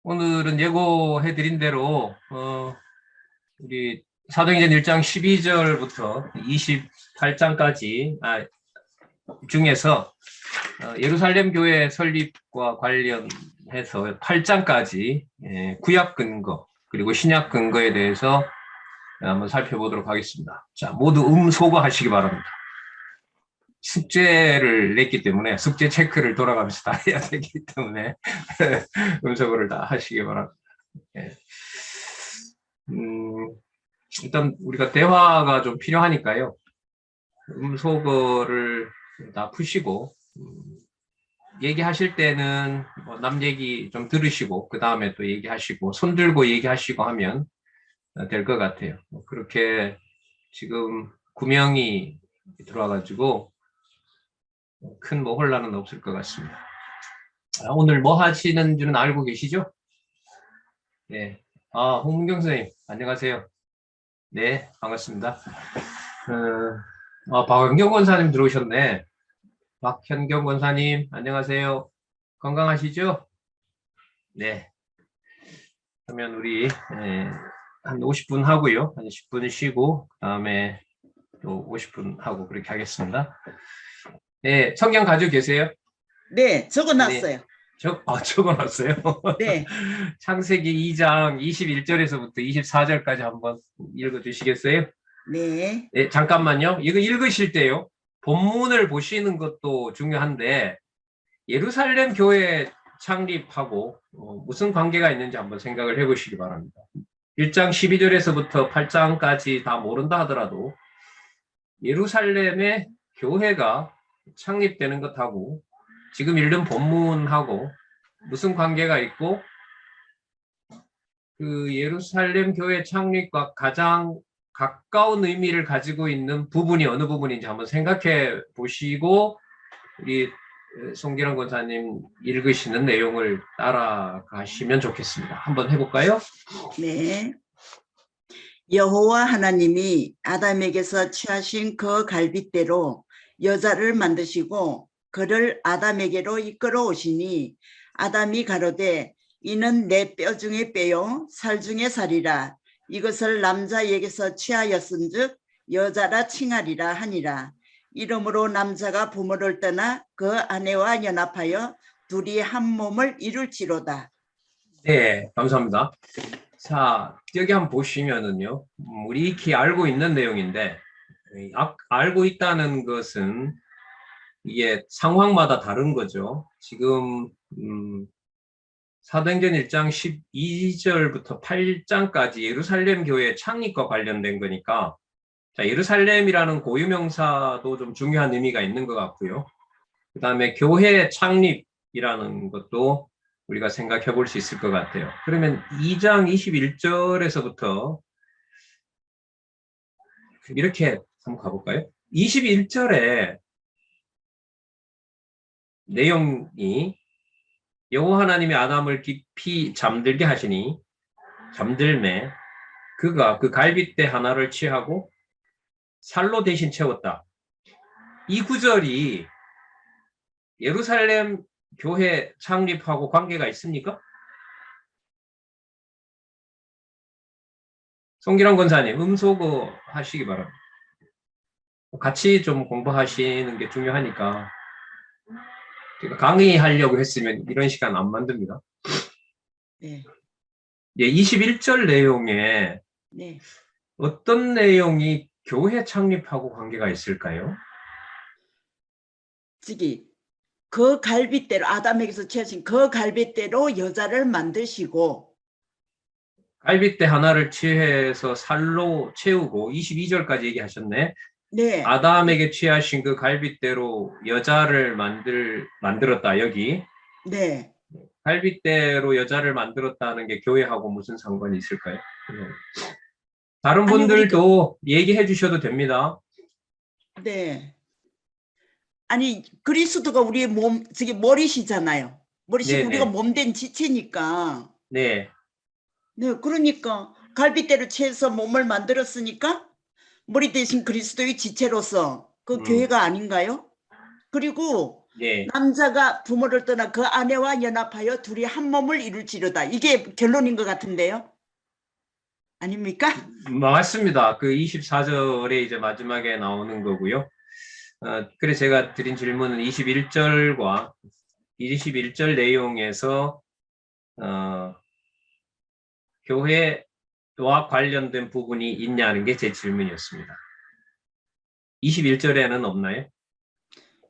오늘은 예고해드린 대로 우리 사도행전 1장 12절부터 28장까지 중에서 예루살렘 교회 설립과 관련해서 8장까지 구약 근거 그리고 신약 근거에 대해서 한번 살펴보도록 하겠습니다. 자, 모두 소거하시기 바랍니다. 숙제를 냈기 때문에 숙제 체크를 돌아가면서 다 해야 되기 때문에 음소거를 다 하시기 바랍니다. 일단 우리가 대화가 좀 필요하니까요. 음소거를 다 푸시고 얘기하실 때는 남 얘기 좀 들으시고 그 다음에 또 얘기하시고 손 들고 얘기하시고 하면 될 것 같아요. 그렇게 지금 9명이 들어와가지고 큰 혼란은 없을 것 같습니다. 오늘 뭐 하시는 줄은 알고 계시죠? 네. 홍문경 선생님, 안녕하세요. 네, 반갑습니다. 박현경 권사님 들어오셨네. 박현경 권사님, 안녕하세요. 건강하시죠? 네. 그러면 우리 한 50분 하고요. 한 10분 쉬고 그 다음에 또 50분 하고 그렇게 하겠습니다. 네, 성경 가지고 계세요? 네, 적어놨어요. 네, 적어놨어요? 네. 창세기 2장 21절에서부터 24절까지 한번 읽어주시겠어요? 네. 네, 잠깐만요. 이거 읽으실 때요. 본문을 보시는 것도 중요한데 예루살렘 교회 창립하고 무슨 관계가 있는지 한번 생각을 해보시기 바랍니다. 1장 12절에서부터 8장까지 다 모른다 하더라도 예루살렘의 교회가 창립되는 것하고 지금 읽는 본문하고 무슨 관계가 있고 그 예루살렘 교회 창립과 가장 가까운 의미를 가지고 있는 부분이 어느 부분인지 한번 생각해 보시고 우리 송기란 권사님 읽으시는 내용을 따라가시면 좋겠습니다. 한번 해볼까요? 네. 여호와 하나님이 아담에게서 취하신 그 갈빗대로 여자를 만드시고 그를 아담에게로 이끌어 오시니 아담이 가로되 이는 내 뼈 중에 뼈요 살 중에 살이라 이것을 남자에게서 취하였은즉 여자라 칭하리라 하니라. 이러므로 남자가 부모를 떠나 그 아내와 연합하여 둘이 한 몸을 이룰지로다. 네, 감사합니다. 자, 여기 한번 보시면은요, 우리 익히 알고 있는 내용인데, 알고 있다는 것은 이게 상황마다 다른 거죠. 지금, 사도행전 1장 12절부터 8장까지 예루살렘 교회 창립과 관련된 거니까, 자, 예루살렘이라는 고유명사도 좀 중요한 의미가 있는 것 같고요. 그 다음에 교회 창립이라는 것도 우리가 생각해 볼 수 있을 것 같아요. 그러면 2장 21절에서부터 이렇게 한번 가볼까요? 21절에 내용이 여호와 하나님이 아담을 깊이 잠들게 하시니 잠들매 그가 그 갈빗대 하나를 취하고 살로 대신 채웠다. 이 구절이 예루살렘 교회 창립하고 관계가 있습니까? 송기란 권사님, 음소거 하시기 바랍니다. 같이 좀 공부하시는 게 중요하니까. 제가 강의하려고 했으면 이런 시간 안 만듭니다. 네. 예, 21절 내용에 네. 어떤 내용이 교회 창립하고 관계가 있을까요? 그 갈빗대로 아담에게서 취하신 그 갈빗대로 여자를 만드시고 갈빗대 하나를 취해서 살로 채우고 22절까지 얘기하셨네. 네. 아담에게 취하신 그 갈빗대로 여자를 만들었다 여기. 네. 갈빗대로 여자를 만들었다는 게 교회하고 무슨 상관이 있을까요? 다른 분들도 얘기해 주셔도 됩니다. 네. 아니 그리스도가 우리의 머리시잖아요. 머리시 우리가 몸된 지체니까. 네. 네, 그러니까 갈빗대로 채서 몸을 만들었으니까 머리 대신 그리스도의 지체로서 그 교회가 아닌가요? 그리고 네. 남자가 부모를 떠나 그 아내와 연합하여 둘이 한 몸을 이룰지로다. 이게 결론인 것 같은데요. 아닙니까? 맞습니다. 그 24절에 이제 마지막에 나오는 거고요. 그래 제가 드린 질문은 21절과 21절 내용에서 교회와 관련된 부분이 있냐는 게 제 질문이었습니다. 21절에는 없나요?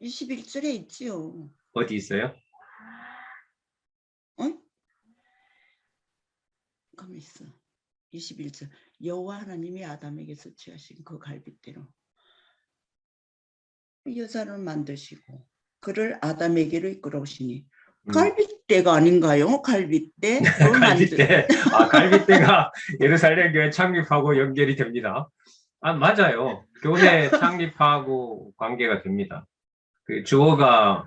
21절에 있지요. 어디 있어요? 가만 있어. 21절. 여호와 하나님이 아담에게서 취하신 그 갈빗대로 여자를 만드시고 그를 아담에게로 이끌어오시니 갈빗대가 아닌가요? 갈빗대. 갈빗대. 갈빗대가 예루살렘 교회 창립하고 연결이 됩니다. 맞아요. 교회 창립하고 관계가 됩니다. 그 주어가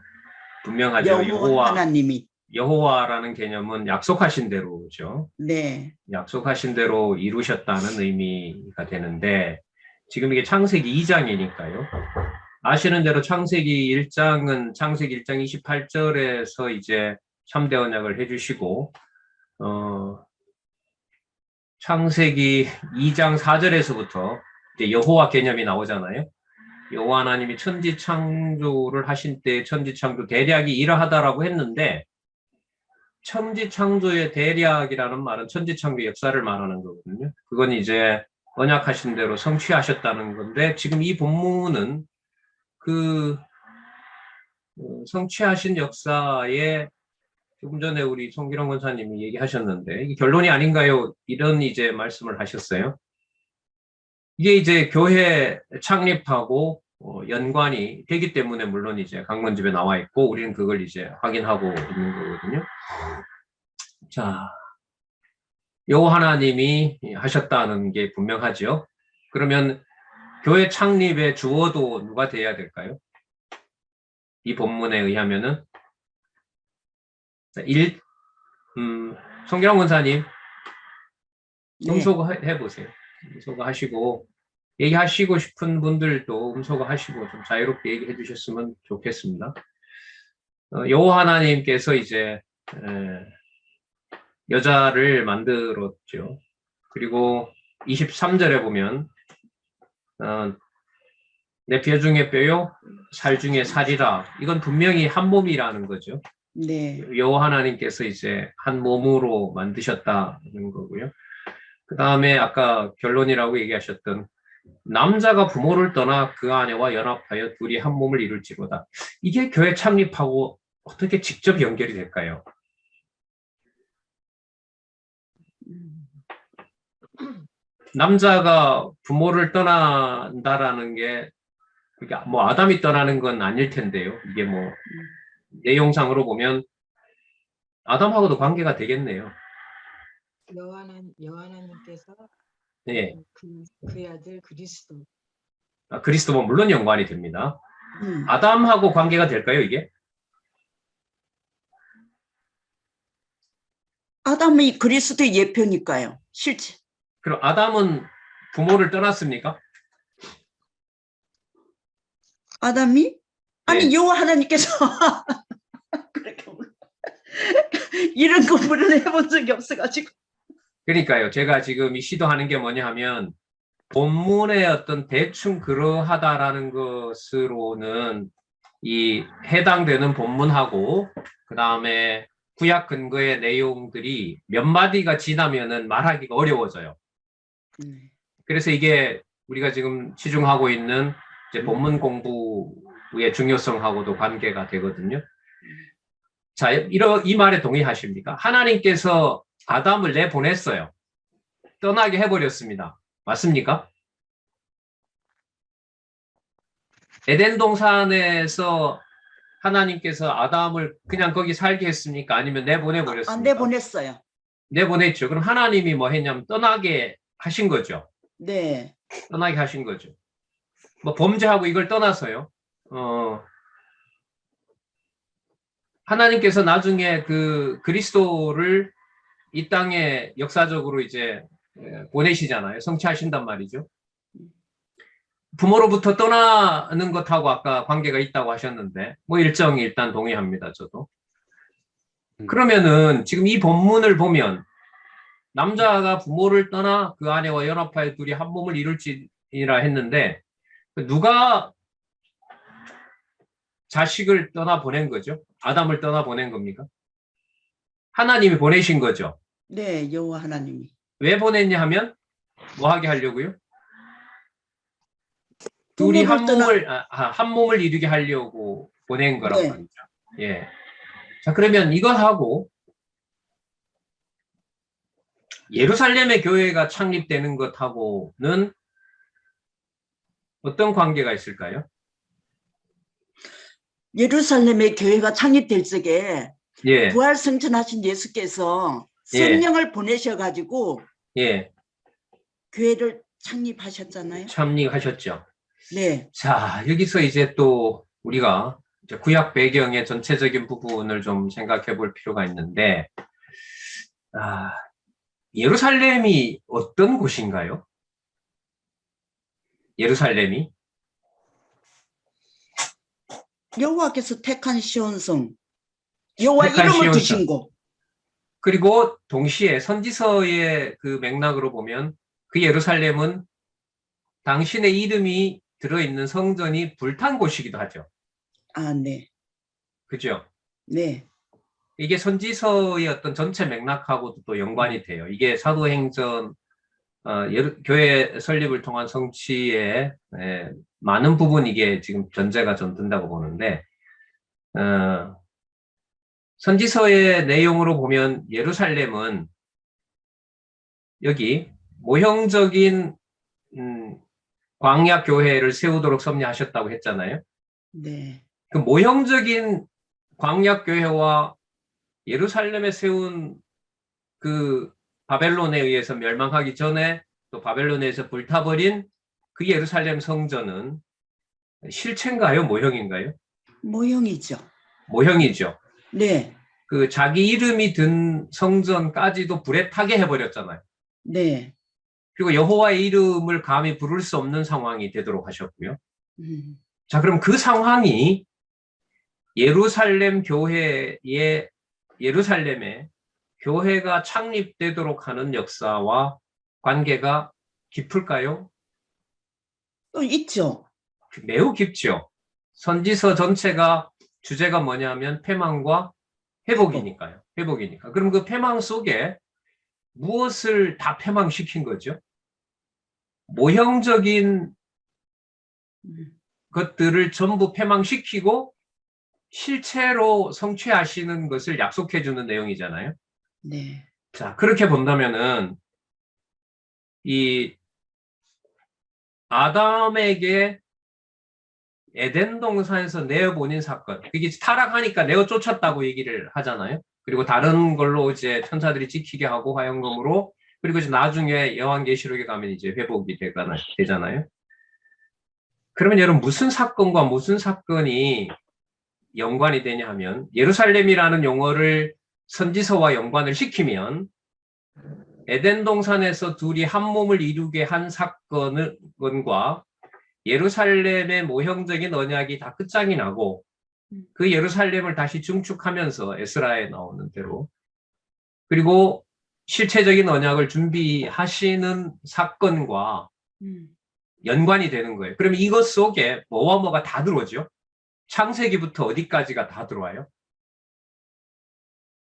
분명하죠. 여호와 하나님이. 여호와라는 개념은 약속하신 대로죠. 네. 약속하신 대로 이루셨다는 의미가 되는데 지금 이게 창세기 2장이니까요. 아시는 대로 창세기 1장은 창세기 1장 28절에서 이제 참대 언약을 해주시고 창세기 2장 4절에서부터 이제 여호와 개념이 나오잖아요. 여호와 하나님이 천지 창조를 하신 때 천지 창조 대략이 이러하다라고 했는데 천지 창조의 대략이라는 말은 천지 창조 역사를 말하는 거거든요. 그건 이제 언약하신 대로 성취하셨다는 건데 지금 이 본문은 그 성취하신 역사에 조금 전에 우리 송기령 권사님이 얘기하셨는데 이게 결론이 아닌가요? 이런 이제 말씀을 하셨어요. 이게 이제 교회 창립하고 연관이 되기 때문에 물론 이제 강론집에 나와 있고 우리는 그걸 이제 확인하고 있는 거거든요. 자, 여호와 하나님이 하셨다는 게 분명하죠. 그러면 교회 창립의 주어도 누가 돼야 될까요? 이 본문에 의하면은 송기령 권사님 음소거 해보세요. 음소거 하시고 얘기하시고 싶은 분들도 음소거 하시고 좀 자유롭게 얘기해 주셨으면 좋겠습니다. 여호와 하나님께서 이제 여자를 만들었죠. 그리고 23절에 보면 내 뼈 중에 뼈요, 살 중에 살이라. 이건 분명히 한 몸이라는 거죠. 네. 여호와 하나님께서 이제 한 몸으로 만드셨다는 거고요. 그 다음에 아까 결론이라고 얘기하셨던 남자가 부모를 떠나 그 아내와 연합하여 둘이 한 몸을 이룰지로다. 이게 교회 창립하고 어떻게 직접 연결이 될까요? 남자가 부모를 떠난다라는 게 그러니까 뭐 아담이 떠나는 건 아닐 텐데요. 이게 뭐 내용상으로 보면 아담하고도 관계가 되겠네요. 여호와님께서 네. 그의 아들 그리스도. 그리스도와 물론 연관이 됩니다. 아담하고 관계가 될까요, 이게? 아담이 그리스도의 예표니까요. 실제. 그럼 아담은 부모를 떠났습니까? 아담이? 아니 네. 여호와 하나님께서 그렇게 이런 공부를 해본 적이 없어가지고. 그러니까요. 제가 지금 이 시도하는 게 뭐냐 하면 본문의 어떤 대충 그러하다라는 것으로는 이 해당되는 본문하고 그 다음에 구약 근거의 내용들이 몇 마디가 지나면은 말하기가 어려워져요. 그래서 이게 우리가 지금 치중하고 있는 이제 본문 공부의 중요성하고도 관계가 되거든요. 자, 이 말에 동의하십니까? 하나님께서 아담을 내보냈어요. 떠나게 해버렸습니다. 맞습니까? 에덴 동산에서 하나님께서 아담을 그냥 거기 살게 했습니까? 아니면 내보내버렸습니까? 내보냈어요. 내보냈죠. 그럼 하나님이 뭐 했냐면 떠나게 하신 거죠. 네. 떠나게 하신 거죠. 뭐 범죄하고 이걸 떠나서요. 하나님께서 나중에 그 그리스도를 이 땅에 역사적으로 이제 보내시잖아요. 성취하신단 말이죠. 부모로부터 떠나는 것하고 아까 관계가 있다고 하셨는데, 뭐 일정이 일단 동의합니다, 저도. 그러면은 지금 이 본문을 보면 남자가 부모를 떠나 그 아내와 연합하여 둘이 한 몸을 이룰지니라 했는데 누가 자식을 떠나 보낸 거죠? 아담을 떠나 보낸 겁니까? 하나님이 보내신 거죠. 네, 여호와 하나님이. 왜 보냈냐 하면 뭐 하게 하려고요? 둘이 한 몸을 이루게 하려고 보낸 거란 네. 말이죠. 예. 자, 그러면 이것하고 예루살렘의 교회가 창립되는 것하고는 어떤 관계가 있을까요? 예루살렘의 교회가 창립될 적에 예, 부활 승천하신 예수께서 예. 성령을 보내셔가지고 예, 교회를 창립하셨잖아요. 참여하셨죠. 네, 자, 여기서 이제 또 우리가 이제 구약 배경의 전체적인 부분을 좀 생각해 볼 필요가 있는데, 예루살렘이 어떤 곳인가요? 예루살렘이? 여호와께서 택한 시온성, 여호와 택한 이름을 시온성. 두신 곳. 그리고 동시에 선지서의 그 맥락으로 보면 그 예루살렘은 당신의 이름이 들어있는 성전이 불탄 곳이기도 하죠. 아, 네, 그죠? 네, 이게 선지서의 어떤 전체 맥락하고도 또 연관이 돼요. 이게 사도행전 교회 설립을 통한 성취의 많은 부분 이게 지금 전제가 좀 된다고 보는데 선지서의 내용으로 보면 예루살렘은 여기 모형적인 광야 교회를 세우도록 섭리하셨다고 했잖아요. 네, 그 모형적인 광야 교회와 예루살렘에 세운 그 바벨론에 의해서 멸망하기 전에 또 바벨론에서 불타버린 그 예루살렘 성전은 실체인가요? 모형인가요? 모형이죠. 모형이죠. 네, 그 자기 이름이 든 성전까지도 불에 타게 해버렸잖아요. 네, 그리고 여호와의 이름을 감히 부를 수 없는 상황이 되도록 하셨고요. 자, 그럼 그 상황이 예루살렘 예루살렘에 교회가 창립되도록 하는 역사와 관계가 깊을까요? 있죠. 매우 깊죠. 선지서 전체가 주제가 뭐냐면 패망과 회복이니까요. 회복이니까. 그럼 그 패망 속에 무엇을 다 패망시킨 거죠? 모형적인 것들을 전부 패망시키고 실체로 성취하시는 것을 약속해 주는 내용이잖아요. 네, 자, 그렇게 본다면은 이 아담에게 에덴 동산에서 내어보낸 사건, 그게 타락하니까 내어 쫓았다고 얘기를 하잖아요. 그리고 다른 걸로 이제 천사들이 지키게 하고 화영검으로, 그리고 이제 나중에 요한계시록에 가면 이제 회복이 되잖아요. 그러면 여러분 무슨 사건과 무슨 사건이 연관이 되냐 하면 예루살렘이라는 용어를 선지서와 연관을 시키면 에덴 동산에서 둘이 한 몸을 이루게 한 사건과 예루살렘의 모형적인 언약이 다 끝장이 나고 그 예루살렘을 다시 증축하면서 에스라에 나오는 대로 그리고 실체적인 언약을 준비하시는 사건과 연관이 되는 거예요. 그러면 이것 속에 뭐와 뭐가 다 들어오죠? 창세기부터 어디까지가 다 들어와요?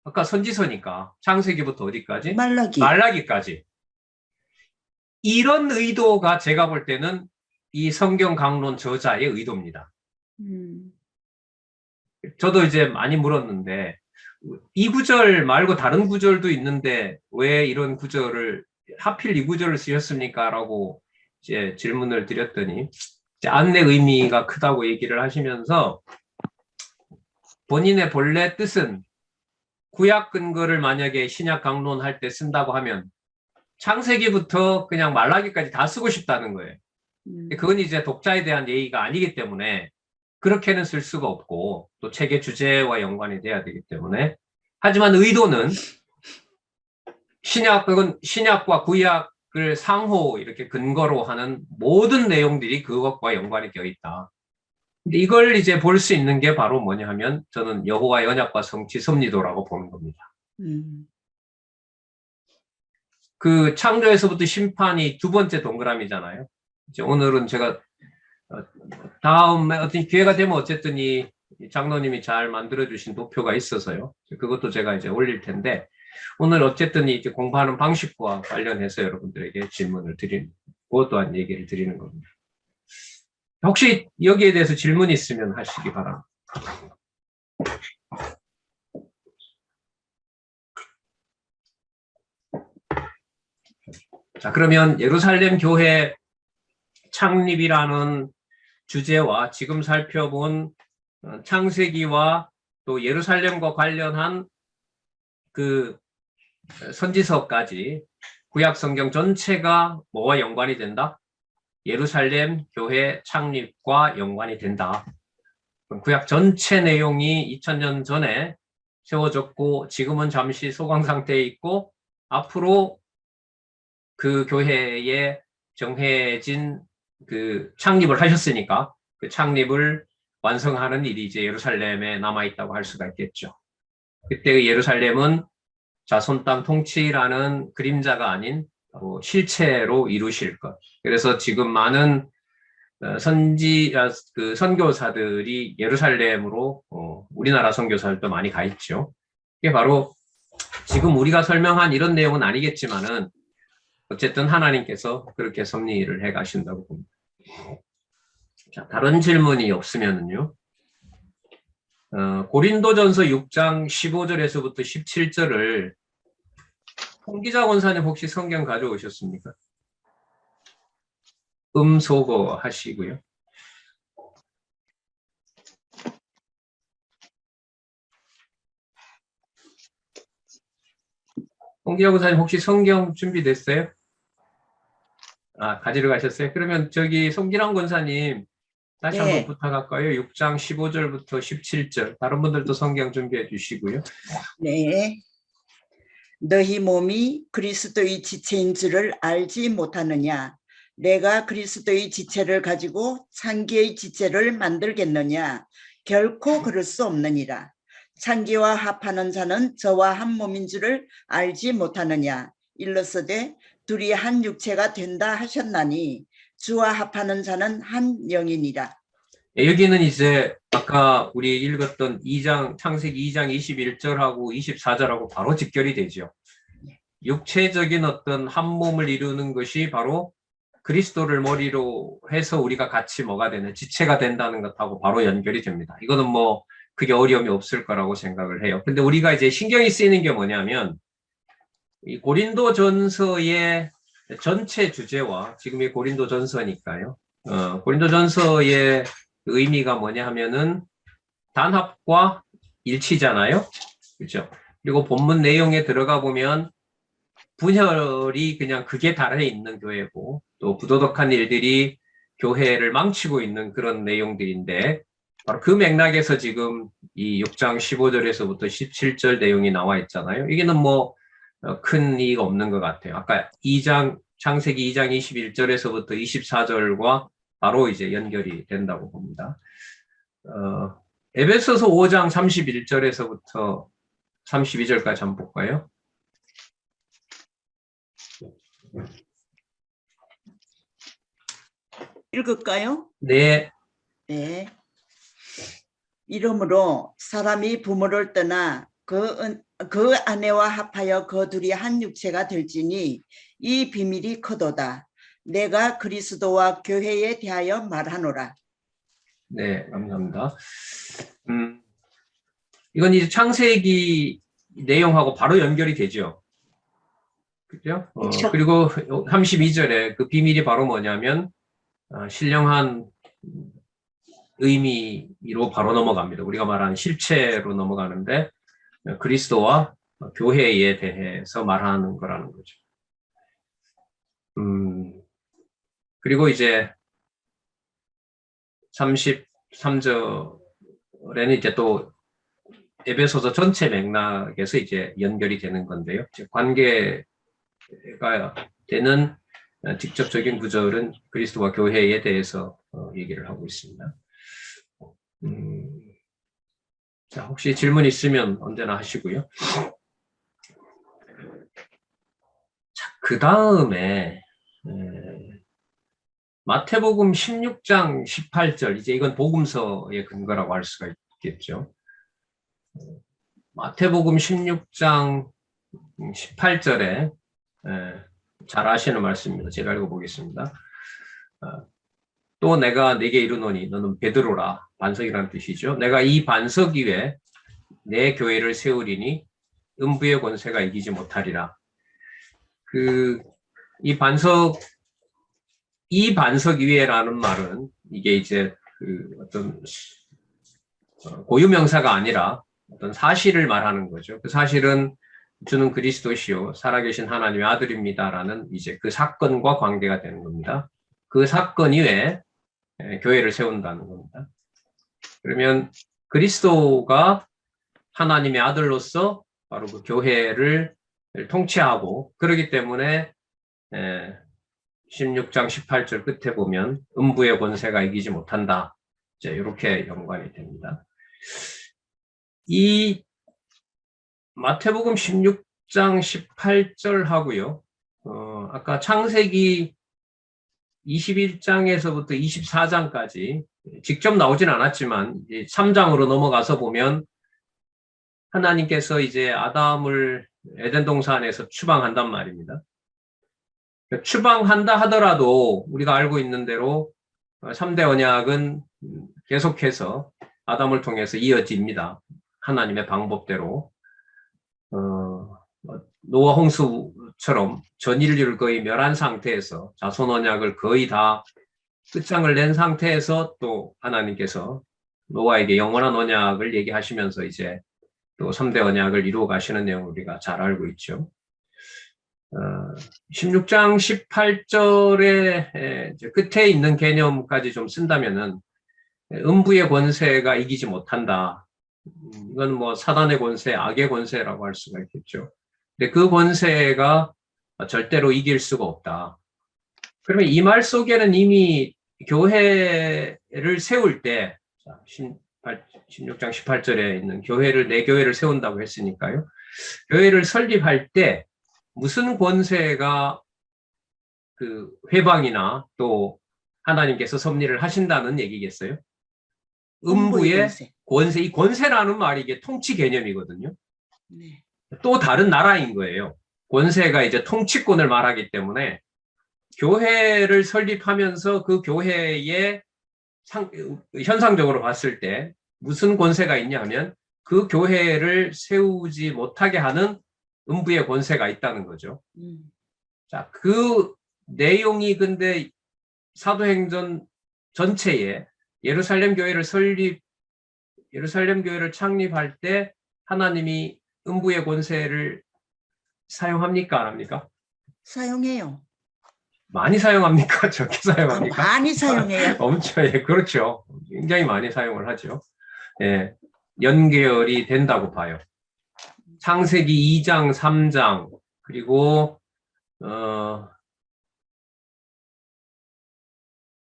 아까 선지서니까 창세기부터 어디까지? 말라기. 말라기까지. 이런 의도가 제가 볼 때는 이 성경 강론 저자의 의도입니다. 저도 이제 많이 물었는데 이 구절 말고 다른 구절도 있는데 왜 이런 구절을 하필 이 구절을 쓰셨습니까? 라고 이제 질문을 드렸더니 이제 안내 의미가 크다고 얘기를 하시면서 본인의 본래 뜻은 구약 근거를 만약에 신약 강론할 때 쓴다고 하면 창세기부터 그냥 말라기까지 다 쓰고 싶다는 거예요. 그건 이제 독자에 대한 예의가 아니기 때문에 그렇게는 쓸 수가 없고 또 책의 주제와 연관이 돼야 되기 때문에 하지만 의도는 신약과 구약 상호 이렇게 근거로 하는 모든 내용들이 그것과 연관이 되어 있다. 근데 이걸 이제 볼 수 있는 게 바로 뭐냐 하면 저는 여호와의 언약과 성취 섭리도라고 보는 겁니다. 그 창조에서부터 심판이 두 번째 동그라미잖아요. 이제 오늘은 제가 다음에 어떤 기회가 되면 어쨌든 이 장로님이 잘 만들어주신 도표가 있어서요. 그것도 제가 이제 올릴 텐데 오늘 어쨌든 이제 공부하는 방식과 관련해서 여러분들에게 질문을 드리고 또한 얘기를 드리는 겁니다. 혹시 여기에 대해서 질문 있으면 하시기 바랍니다. 자, 그러면 예루살렘 교회 창립이라는 주제와 지금 살펴본 창세기와 또 예루살렘과 관련한 그 선지서까지 구약 성경 전체가 뭐와 연관이 된다? 예루살렘 교회 창립과 연관이 된다. 구약 전체 내용이 2000년 전에 세워졌고 지금은 잠시 소강 상태에 있고 앞으로 그 교회에 정해진 그 창립을 하셨으니까 그 창립을 완성하는 일이 이제 예루살렘에 남아있다고 할 수가 있겠죠. 그때의 예루살렘은 자손 땅 통치라는 그림자가 아닌 바로 실체로 이루실 것. 그래서 지금 많은 선교사들이 예루살렘으로 우리나라 선교사들도 많이 가 있죠. 이게 바로 지금 우리가 설명한 이런 내용은 아니겠지만은 어쨌든 하나님께서 그렇게 섭리를 해 가신다고 봅니다. 자, 다른 질문이 없으면은요. 고린도전서 6장 15절에서부터 17절을 홍기자 권사님 혹시 성경 가져오셨습니까? 음소거 하시고요. 홍기자 권사님 혹시 성경 준비됐어요? 아, 가지러 가셨어요? 그러면 저기 송기랑 권사님 다시 네. 한번 부탁할까요? 6장 15절부터 17절. 다른 분들도 성경 준비해 주시고요. 네. 너희 몸이 그리스도의 지체인 줄을 알지 못하느냐? 내가 그리스도의 지체를 가지고 창기의 지체를 만들겠느냐? 결코 그럴 수 없느니라. 창기와 합하는 자는 저와 한 몸인 줄을 알지 못하느냐? 일러서되 둘이 한 육체가 된다 하셨나니 주와 합하는 자는 한 영이니라. 여기는 이제 아까 우리 읽었던 2장 창세기 2장 21절하고 24절하고 바로 직결이 되죠. 육체적인 어떤 한 몸을 이루는 것이 바로 그리스도를 머리로 해서 우리가 같이 뭐가 되는 지체가 된다는 것하고 바로 연결이 됩니다. 이거는 뭐 크게 어려움이 없을 거라고 생각을 해요. 근데 우리가 이제 신경이 쓰이는 게 뭐냐면 이 고린도전서의 전체 주제와 지금 이 고린도전서니까요. 고린도전서의 의미가 뭐냐 하면은 단합과 일치잖아요. 그렇죠? 그리고 본문 내용에 들어가 보면 분열이 그냥 극에 달해 있는 교회고 또 부도덕한 일들이 교회를 망치고 있는 그런 내용들인데 바로 그 맥락에서 지금 이 6장 15절에서부터 17절 내용이 나와 있잖아요. 이게는 뭐 큰 이의가 없는 것 같아요. 아까 창세기 2장 21절에서부터 24절과 바로 이제 연결이 된다고 봅니다. 에베소서 5장 31절에서부터 32절까지 한번 볼까요? 읽을까요? 네. 네. 이러므로 사람이 부모를 떠나 그 아내와 합하여 그 둘이 한 육체가 될지니 이 비밀이 크도다. 내가 그리스도와 교회에 대하여 말하노라. 네, 감사합니다. 이건 이제 창세기 내용하고 바로 연결이 되죠. 그죠? 그리고 32절에 그 비밀이 바로 뭐냐면 신령한 의미로 바로 넘어갑니다. 우리가 말하는 실체로 넘어가는데 그리스도와 교회에 대해서 말하는 거라는 거죠. 그리고 이제 33절에는 이제 또 에베소서 전체 맥락에서 이제 연결이 되는 건데요. 관계 되는 직접적인 구절은 그리스도와 교회에 대해서 얘기를 하고 있습니다. 자, 혹시 질문 있으면 언제나 하시고요. 자, 그 다음에 마태복음 16장 18절, 이제 이건 복음서의 근거라고 할 수가 있겠죠. 마태복음 16장 18절에 잘 아시는 말씀입니다. 제가 읽어보겠습니다. 또 내가 네게 이르노니 너는 베드로라, 반석이라는 뜻이죠. 내가 이 반석 위에 내 교회를 세우리니 음부의 권세가 이기지 못하리라. 이 반석 위에라는 말은 이게 이제 어떤 고유명사가 아니라 어떤 사실을 말하는 거죠. 그 사실은 주는 그리스도시요 살아계신 하나님의 아들입니다라는 이제 그 사건과 관계가 되는 겁니다. 그 사건 위에 교회를 세운다는 겁니다. 그러면 그리스도가 하나님의 아들로서 바로 그 교회를 통치하고, 그렇기 때문에 16장 18절 끝에 보면 음부의 권세가 이기지 못한다. 이제 이렇게 연관이 됩니다. 이 마태복음 16장 18절 하고요. 아까 창세기 21장에서부터 24장까지 직접 나오진 않았지만 3장으로 넘어가서 보면 하나님께서 이제 아담을 에덴 동산에서 추방한단 말입니다. 추방한다 하더라도 우리가 알고 있는 대로 3대 언약은 계속해서 아담을 통해서 이어집니다. 하나님의 방법대로. 노아 홍수처럼 전 인류를 거의 멸한 상태에서 자손 언약을 거의 다 끝장을 낸 상태에서 또 하나님께서 노아에게 영원한 언약을 얘기하시면서 이제 또 3대 언약을 이루어 가시는 내용을 우리가 잘 알고 있죠. 16장 18절의 끝에 있는 개념까지 좀 쓴다면은 음부의 권세가 이기지 못한다. 이건 뭐 사단의 권세, 악의 권세라고 할 수가 있겠죠. 근데 그 권세가 절대로 이길 수가 없다. 그러면 이 말 속에는 이미 교회를 세울 때 16장 18절에 있는 내 교회를 세운다고 했으니까요. 교회를 설립할 때 무슨 권세가 그 회방이나 또 하나님께서 섭리를 하신다는 얘기겠어요? 음부의 권세. 이 권세라는 말이 이게 통치 개념이거든요. 네. 또 다른 나라인 거예요. 권세가 이제 통치권을 말하기 때문에 교회를 설립하면서 그 교회에 현상적으로 봤을 때 무슨 권세가 있냐 하면 그 교회를 세우지 못하게 하는 음부의 권세가 있다는 거죠. 자, 그 내용이 근데 사도행전 전체에 예루살렘 교회를 창립할 때 하나님이 음부의 권세를 사용합니까? 안 합니까? 사용해요. 많이 사용합니까? 적게 사용합니까? 많이 사용해요. 엄청, 예, 그렇죠. 굉장히 많이 사용을 하죠. 예, 연결이 된다고 봐요. 창세기 2장, 3장, 그리고,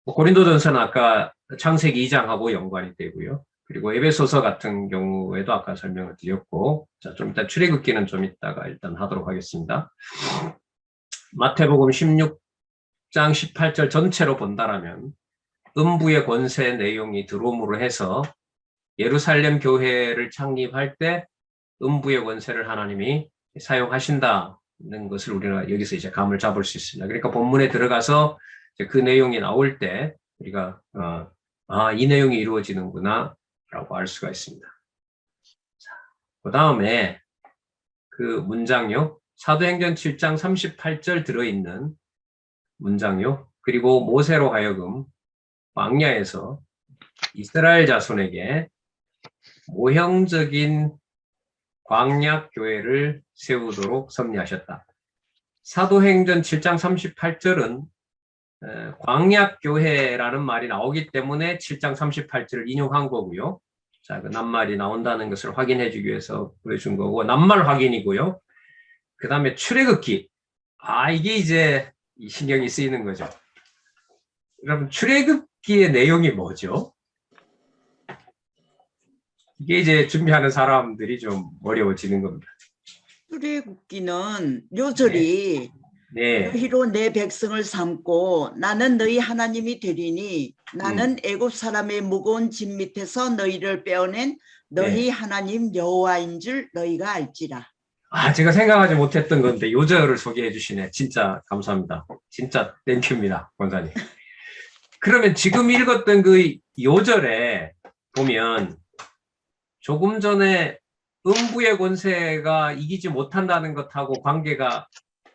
고린도전서는 아까 창세기 2장하고 연관이 되고요. 그리고 에베소서 같은 경우에도 아까 설명을 드렸고, 자, 좀 이따 출애굽기는 좀 이따가 일단 하도록 하겠습니다. 마태복음 16장 18절 전체로 본다라면 음부의 권세 내용이 들어옴으로 해서 예루살렘 교회를 창립할 때 음부의 권세를 하나님이 사용하신다는 것을 우리가 여기서 이제 감을 잡을 수 있습니다. 그러니까 본문에 들어가서 이제 그 내용이 나올 때 우리가 이 내용이 이루어지는구나 라고 알 수가 있습니다. 그 다음에 그 문장요. 사도행전 7장 38절 들어있는 문장요. 그리고 모세로 하여금 광야에서 이스라엘 자손에게 모형적인 광야 교회를 세우도록 섭리하셨다. 사도행전 7장 38절은 광야 교회라는 말이 나오기 때문에 7장 38절을 인용한 거고요. 자, 그 낱말이 나온다는 것을 확인해 주기 위해서 보여준 거고, 낱말 확인이고요. 그 다음에 출애굽기 이게 이제 이 신경이 쓰이는 거죠. 여러분, 출애굽기의 내용이 뭐죠? 이게 이제 준비하는 사람들이 좀 어려워지는 겁니다. 출애굽기는 요절이 네, 너희로 내 백성을 삼고 나는 너희 하나님이 되리니 나는 애굽 사람의 무거운 짐 밑에서 너희를 빼어낸 너희 네. 하나님 여호와인 줄 너희가 알지라. 제가 생각하지 못했던 건데 요절을 소개해 주시네. 진짜 감사합니다. 진짜 땡큐입니다, 권사님. 그러면 지금 읽었던 그 요절에 보면 조금 전에 음부의 권세가 이기지 못한다는 것하고 관계가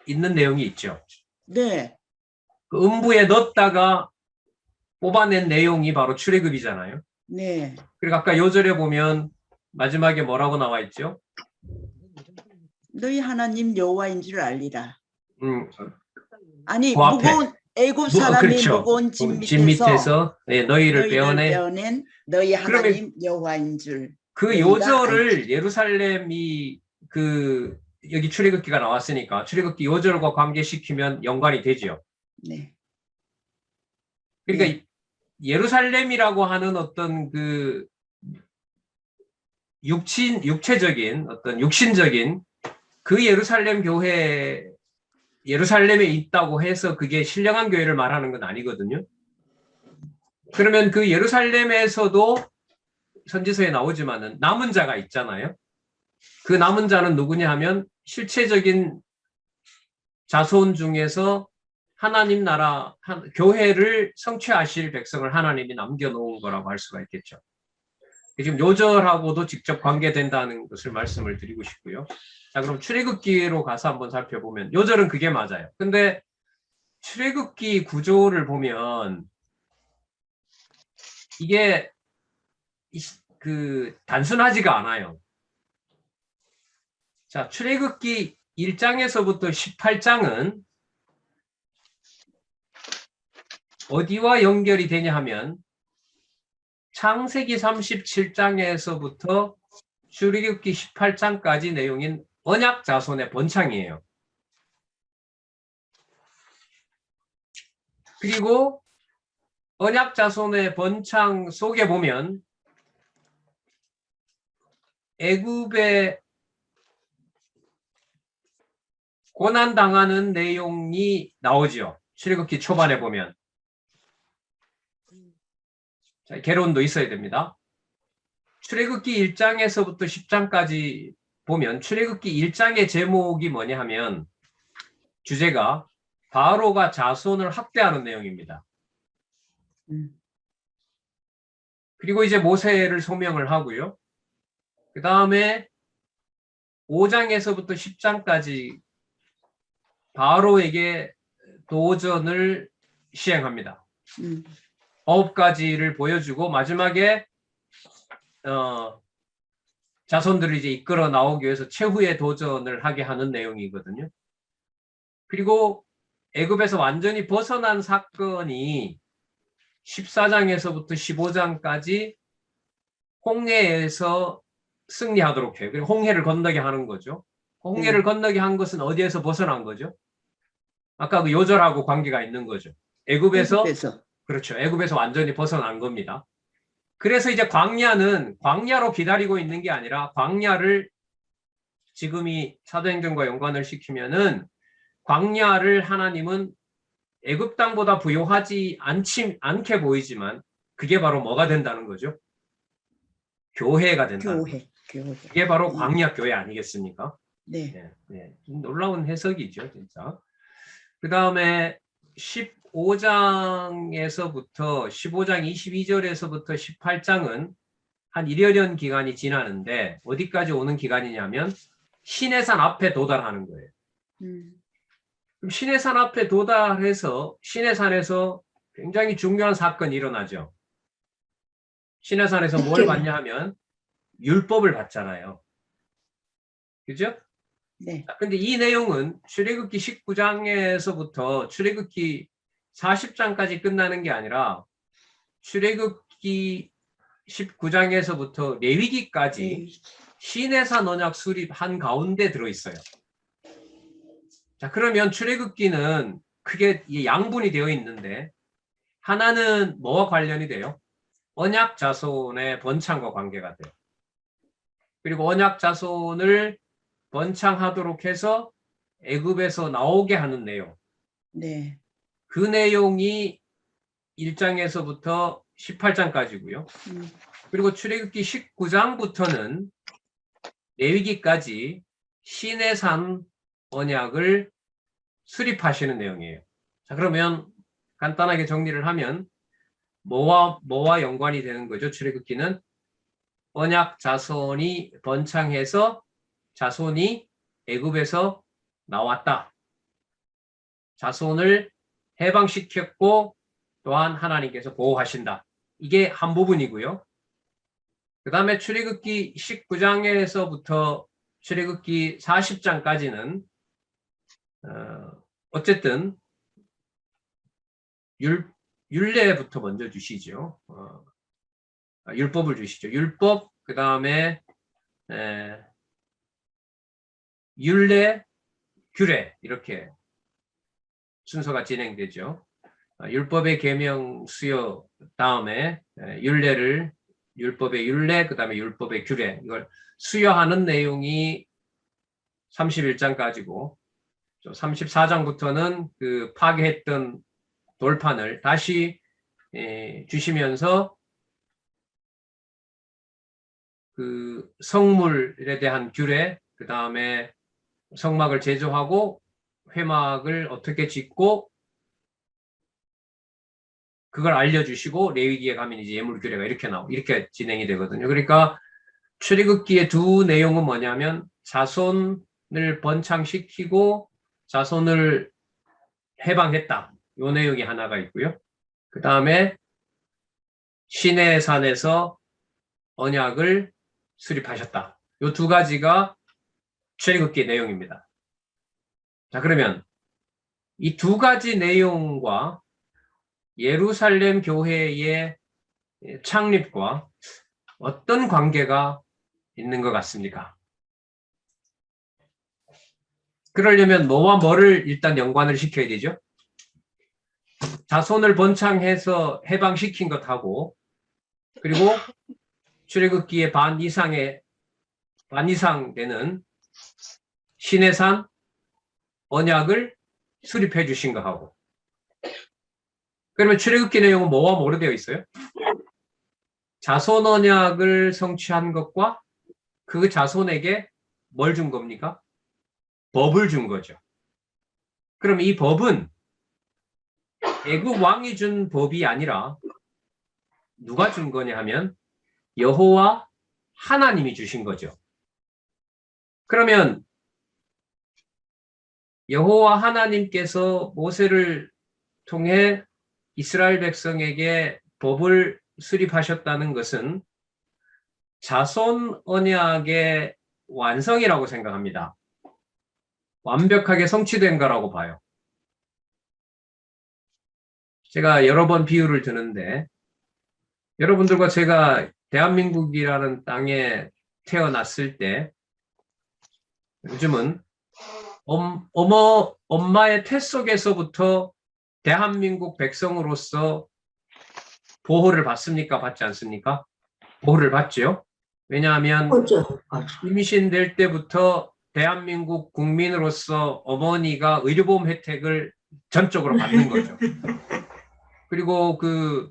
있는 내용이 있죠. 네, 그 음부에 넣었다가 뽑아낸 내용이 바로 출애굽이잖아요. 네. 그리고 아까 요절에 보면 마지막에 뭐라고 나와 있죠? 너희 하나님 여호와인 줄 알리라. 음, 아니 그 앞에. 무거운 애굽 사람의 그렇죠. 무거운 짐 짐 밑에서 밑에서 너희를 빼어내. 빼어낸 너희 그러면 하나님 여호와인 줄 그 너희가 요절을 예루살렘이 여기 출애굽기가 나왔으니까 출애굽기 요절과 관계시키면 연관이 되죠. 네. 그러니까 네. 예루살렘이라고 하는 어떤 그 육체적인 어떤 육신적인 그 예루살렘 교회 예루살렘에 있다고 해서 그게 신령한 교회를 말하는 건 아니거든요. 그러면 그 예루살렘에서도 선지서에 나오지만은 남은 자가 있잖아요. 그 남은 자는 누구냐 하면 실체적인 자손 중에서 하나님 나라 교회를 성취하실 백성을 하나님이 남겨놓은 거라고 할 수가 있겠죠. 지금 요절하고도 직접 관계된다는 것을 말씀을 드리고 싶고요. 자, 그럼 출애굽기로 가서 한번 살펴보면 요절은 그게 맞아요. 근데 출애굽기 구조를 보면 이게 단순하지가 않아요. 자, 출애굽기 1장에서부터 18장은 어디와 연결이 되냐 하면 창세기 37장에서부터 출애굽기 18장까지 내용인 언약 자손의 번창이에요. 그리고 언약 자손의 번창 속에 보면 애굽의 고난당하는 내용이 나오죠. 출애굽기 초반에 보면. 자, 개론도 있어야 됩니다. 출애굽기 1장에서부터 10장까지 보면 출애굽기 1장의 제목이 뭐냐 하면 주제가 바로가 자손을 학대하는 내용입니다. 그리고 이제 모세를 소명을 하고요. 그 다음에 5장에서부터 10장까지 바로에게 도전을 시행합니다. 9가지를 보여주고 마지막에 자손들을 이제 이끌어 나오기 위해서 최후의 도전을 하게 하는 내용이거든요. 그리고 애굽에서 완전히 벗어난 사건이 14장에서부터 15장까지 홍해에서 승리하도록 해요. 그리고 홍해를 건너게 하는 거죠. 홍해를 건너게 한 것은 어디에서 벗어난 거죠? 아까 그 요절하고 관계가 있는 거죠. 애굽에서 그렇죠. 애굽에서 완전히 벗어난 겁니다. 그래서 이제 광야로 기다리고 있는 게 아니라 광야를 지금이 사도행전과 연관을 시키면은 광야를 하나님은 애굽 땅보다 부요하지 않게 보이지만 그게 바로 뭐가 된다는 거죠? 교회가 된다는 거죠. 그게 바로 광야 교회 아니겠습니까? 네. 네. 놀라운 해석이죠, 진짜. 그 다음에 15장에서부터 15장 22절에서부터 18장은 한 1여년 기간이 지나는데 어디까지 오는 기간이냐면 시내산 앞에 도달하는 거예요. 그럼 시내산 앞에 도달해서 시내산에서 굉장히 중요한 사건이 일어나죠. 시내산에서 뭘 받냐 하면 율법을 받잖아요. 그죠? 네. 근데 이 내용은 출애굽기 19장에서부터 출애굽기 40장까지 끝나는 게 아니라 출애굽기 19장에서부터 레위기까지 시내산 언약 수립 한 가운데 들어있어요. 자, 그러면 출애굽기는 크게 이 양분이 되어 있는데 하나는 뭐와 관련이 돼요? 언약 자손의 번창과 관계가 돼요. 그리고 언약 자손을 번창하도록 해서 애굽에서 나오게 하는 내용. 네. 그 내용이 1장에서부터 18장까지고요. 그리고 출애굽기 19장부터는 레위기까지 시내산 언약을 수립하시는 내용이에요. 자, 그러면 간단하게 정리를 하면 뭐와 연관이 되는 거죠? 출애굽기는 언약 자손이 번창해서 자손이 애굽에서 나왔다. 자손을 해방시켰고 또한 하나님께서 보호하신다. 이게 한 부분이고요. 그 다음에 출애굽기 19장에서부터 출애굽기 40장까지는 어쨌든 율례부터 먼저 주시죠. 율법을 주시죠. 율법, 그 다음에 율례, 규례 이렇게 순서가 진행되죠. 율법의 계명 수요 다음에 율법의 율례, 그 다음에 율법의 규례 이걸 수여하는 내용이 31장까지고 34장부터는 그 파괴했던 돌판을 다시 주시면서 그 성물에 대한 규례, 그 다음에 성막을 제조하고 회막을 어떻게 짓고 그걸 알려주시고 레위기에 가면 이제 예물 규례가 이렇게 진행이 되거든요. 그러니까 출애굽기의 두 내용은 뭐냐면 자손을 번창시키고 자손을 해방했다. 요 내용이 하나가 있고요. 그 다음에 시내산에서 언약을 수립하셨다. 요 두 가지가 출애굽기 내용입니다. 자, 그러면 이 두 가지 내용과 예루살렘 교회의 창립과 어떤 관계가 있는 것 같습니까? 그러려면 뭐와 뭐를 일단 연관을 시켜야 되죠? 자손을 번창해서 해방시킨 것하고 그리고 출애굽기의 반 이상 되는 시내산 언약을 수립해 주신 것하고 그러면 출애굽기 내용은 뭐와 뭐로 되어 있어요? 자손 언약을 성취한 것과 그 자손에게 뭘 준 겁니까? 법을 준 거죠. 그럼 이 법은 애굽 왕이 준 법이 아니라 누가 준 거냐 하면 여호와 하나님이 주신 거죠. 그러면 여호와 하나님께서 모세를 통해 이스라엘 백성에게 법을 수립하셨다는 것은 자손 언약의 완성이라고 생각합니다. 완벽하게 성취된 거라고 봐요. 제가 여러 번 비유를 드는데 여러분들과 제가 대한민국이라는 땅에 태어났을 때 요즘은 엄마의 태 속에서부터 대한민국 백성으로서 보호를 받습니까? 받지 않습니까? 보호를 받죠. 왜냐하면 임신될 때부터 대한민국 국민으로서 어머니가 의료보험 혜택을 전적으로 받는 거죠. 그리고 그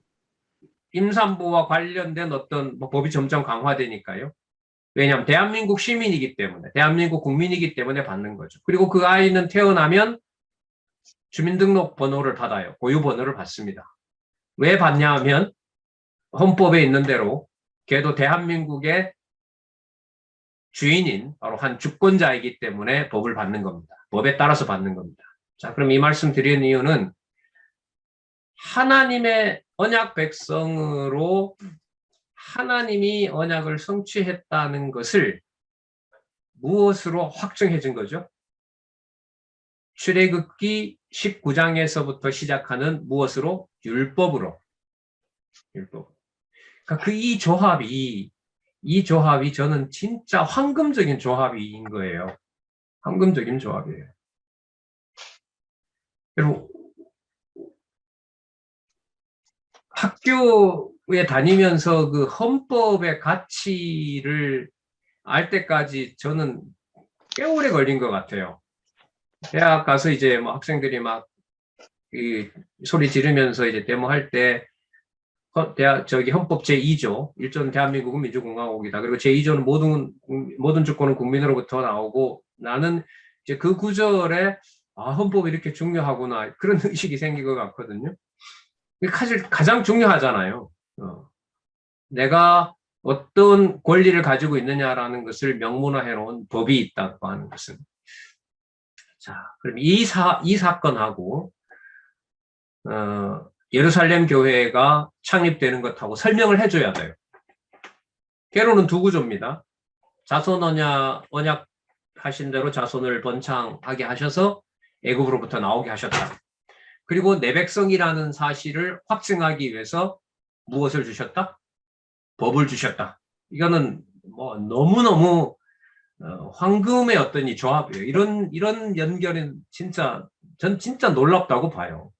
임산부와 관련된 어떤 법이 점점 강화되니까요. 왜냐하면 대한민국 시민이기 때문에, 대한민국 국민이기 때문에 받는 거죠. 그리고 그 아이는 태어나면 주민등록번호를 받아요. 고유번호를 받습니다. 왜 받냐 하면 헌법에 있는 대로 걔도 대한민국의 주인인 바로 한 주권자이기 때문에 법을 받는 겁니다. 법에 따라서 받는 겁니다. 자, 그럼 이 말씀 드리는 이유는 하나님의 언약 백성으로 하나님이 언약을 성취했다는 것을 무엇으로 확정해 준 거죠? 출애굽기 19장에서부터 시작하는 무엇으로? 율법으로. 율법. 그러니까 이 조합이 저는 진짜 황금적인 조합인 거예요. 황금적인 조합이에요. 그리고 학교에 다니면서 그 헌법의 가치를 알 때까지 저는 꽤 오래 걸린 것 같아요. 대학 가서 이제 뭐 학생들이 막 이 소리 지르면서 이제 데모할 때 헌법 제2조 1조는 대한민국은 민주공화국이다. 그리고 제2조는 모든 주권은 국민으로부터 나오고 나는 이제 그 구절에 헌법이 이렇게 중요하구나 그런 의식이 생긴 것 같거든요. 사실 가장 중요하잖아요. 내가 어떤 권리를 가지고 있느냐라는 것을 명문화해 놓은 법이 있다고 하는 것은. 자, 그럼 이 사건하고 예루살렘 교회가 창립되는 것하고 설명을 해줘야 돼요. 개론은 두 구조입니다. 자손 언약 하신 대로 자손을 번창하게 하셔서 애굽으로부터 나오게 하셨다. 그리고 내 백성이라는 사실을 확증하기 위해서 무엇을 주셨다? 법을 주셨다. 이거는 뭐 너무너무 황금의 어떤 이 조합이에요. 이런 연결은 전 진짜 놀랍다고 봐요.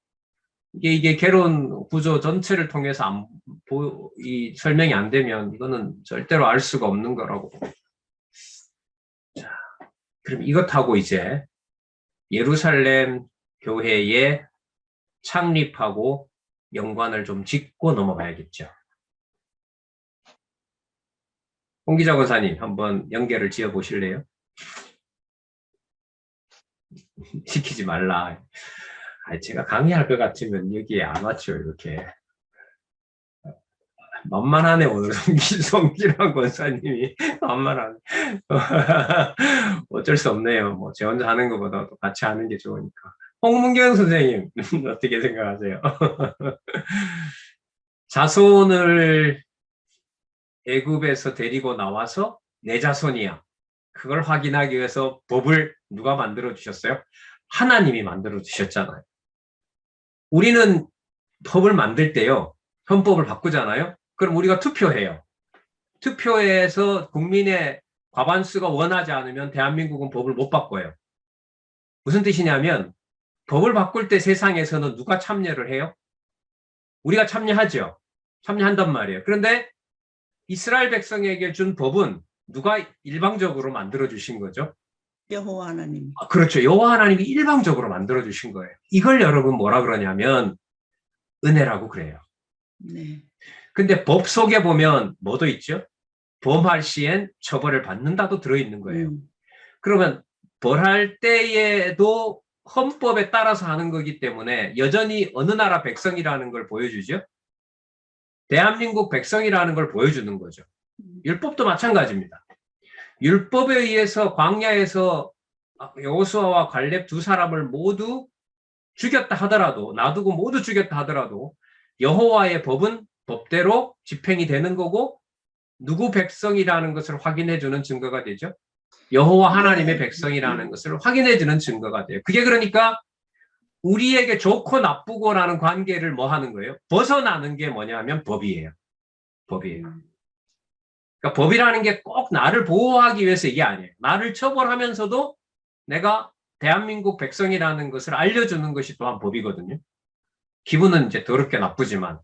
이게 개론 구조 전체를 통해서 이 설명이 안 되면 이거는 절대로 알 수가 없는 거라고. 자, 그럼 이것하고 이제 예루살렘 교회의 창립하고 연관을 좀 짚고 넘어가야겠죠. 홍 기자 권사님 한번 연결을 지어 보실래요? 시키지 말라. 제가 강의할 것 같으면 여기에 안 왔죠. 이렇게 만만하네 오늘 성기랑 권사님이 만만하네. 어쩔 수 없네요. 뭐 제 혼자 하는 것보다 같이 하는 게 좋으니까. 홍문경 선생님 어떻게 생각하세요? 자손을 애굽에서 데리고 나와서 내 자손이야. 그걸 확인하기 위해서 법을 누가 만들어 주셨어요? 하나님이 만들어 주셨잖아요. 우리는 법을 만들 때요. 헌법을 바꾸잖아요. 그럼 우리가 투표해요. 투표해서 국민의 과반수가 원하지 않으면 대한민국은 법을 못 바꿔요. 무슨 뜻이냐면 법을 바꿀 때 세상에서는 누가 참여를 해요? 우리가 참여하죠. 참여한단 말이에요. 그런데 이스라엘 백성에게 준 법은 누가 일방적으로 만들어 주신 거죠? 여호와 하나님. 그렇죠. 여호와 하나님이 일방적으로 만들어 주신 거예요. 이걸 여러분 뭐라 그러냐면 은혜라고 그래요. 네. 근데 법 속에 보면 뭐도 있죠? 범할 시엔 처벌을 받는다도 들어있는 거예요. 그러면 벌할 때에도 헌법에 따라서 하는 거기 때문에 여전히 어느 나라 백성이라는 걸 보여주죠. 대한민국 백성이라는 걸 보여주는 거죠. 율법도 마찬가지입니다. 율법에 의해서 광야에서 여호수아와 갈렙 두 사람을 모두 죽였다 하더라도 놔두고 모두 죽였다 하더라도 여호와의 법은 법대로 집행이 되는 거고 누구 백성이라는 것을 확인해 주는 증거가 되죠. 여호와 하나님의 백성이라는 것을 확인해 주는 증거가 돼요. 그게 그러니까 우리에게 좋고 나쁘고라는 관계를 뭐 하는 거예요? 벗어나는 게 뭐냐면 법이에요. 법이에요. 그러니까 법이라는 게 꼭 나를 보호하기 위해서 이게 아니에요. 나를 처벌하면서도 내가 대한민국 백성이라는 것을 알려주는 것이 또한 법이거든요. 기분은 이제 더럽게 나쁘지만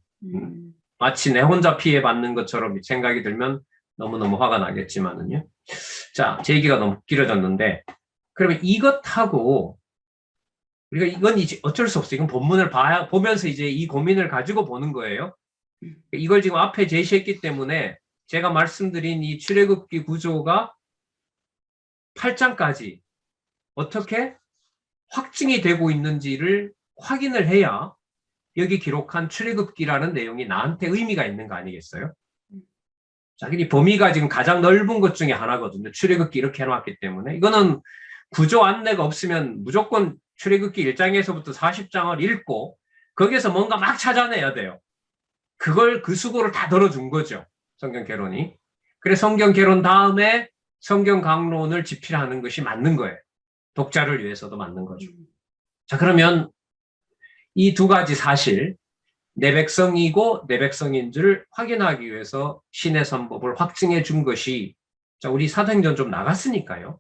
마치 내 혼자 피해받는 것처럼 생각이 들면 너무너무 화가 나겠지만은요. 자, 제 얘기가 너무 길어졌는데 그러면 이것하고 우리가 이건 이제 어쩔 수 없어요. 이건 본문을 보면서 이제 이 고민을 가지고 보는 거예요. 이걸 지금 앞에 제시했기 때문에 제가 말씀드린 이 출애굽기 구조가 8장까지 어떻게 확증이 되고 있는지를 확인을 해야 여기 기록한 출애굽기라는 내용이 나한테 의미가 있는 거 아니겠어요? 자기네 범위가 지금 가장 넓은 것 중에 하나거든요. 출애굽기 이렇게 해놨기 때문에 이거는 구조 안내가 없으면 무조건 출애굽기 1장에서부터 40장을 읽고 거기에서 뭔가 막 찾아내야 돼요. 그 수고를 다 덜어준 거죠. 성경 개론이. 그래서 성경 개론 다음에 성경 강론을 집필하는 것이 맞는 거예요. 독자를 위해서도 맞는 거죠. 자, 그러면 이 두 가지 사실, 내 백성이고 내 백성인 줄 확인하기 위해서 신의 선법을 확증해 준 것이, 자, 우리 사도행전 좀 나갔으니까요.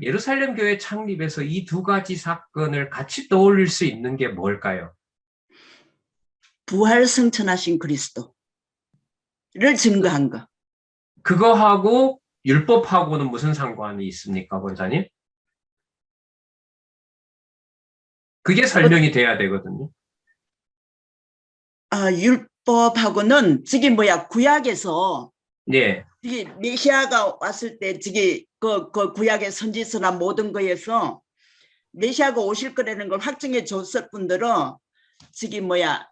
예루살렘 교회 창립에서 이 두 가지 사건을 같이 떠올릴 수 있는 게 뭘까요? 부활 승천하신 그리스도를 증거한 거. 그거하고 율법하고는 무슨 상관이 있습니까, 권사님? 그게 설명이 돼야 되거든요. 율법하고는 저기 뭐야 구약에서 네, 이게 메시아가 왔을 때 저기 그 구약의 선지서나 모든 거에서 메시아가 오실 거라는 걸 확증해 줬을 뿐더러 저기 뭐야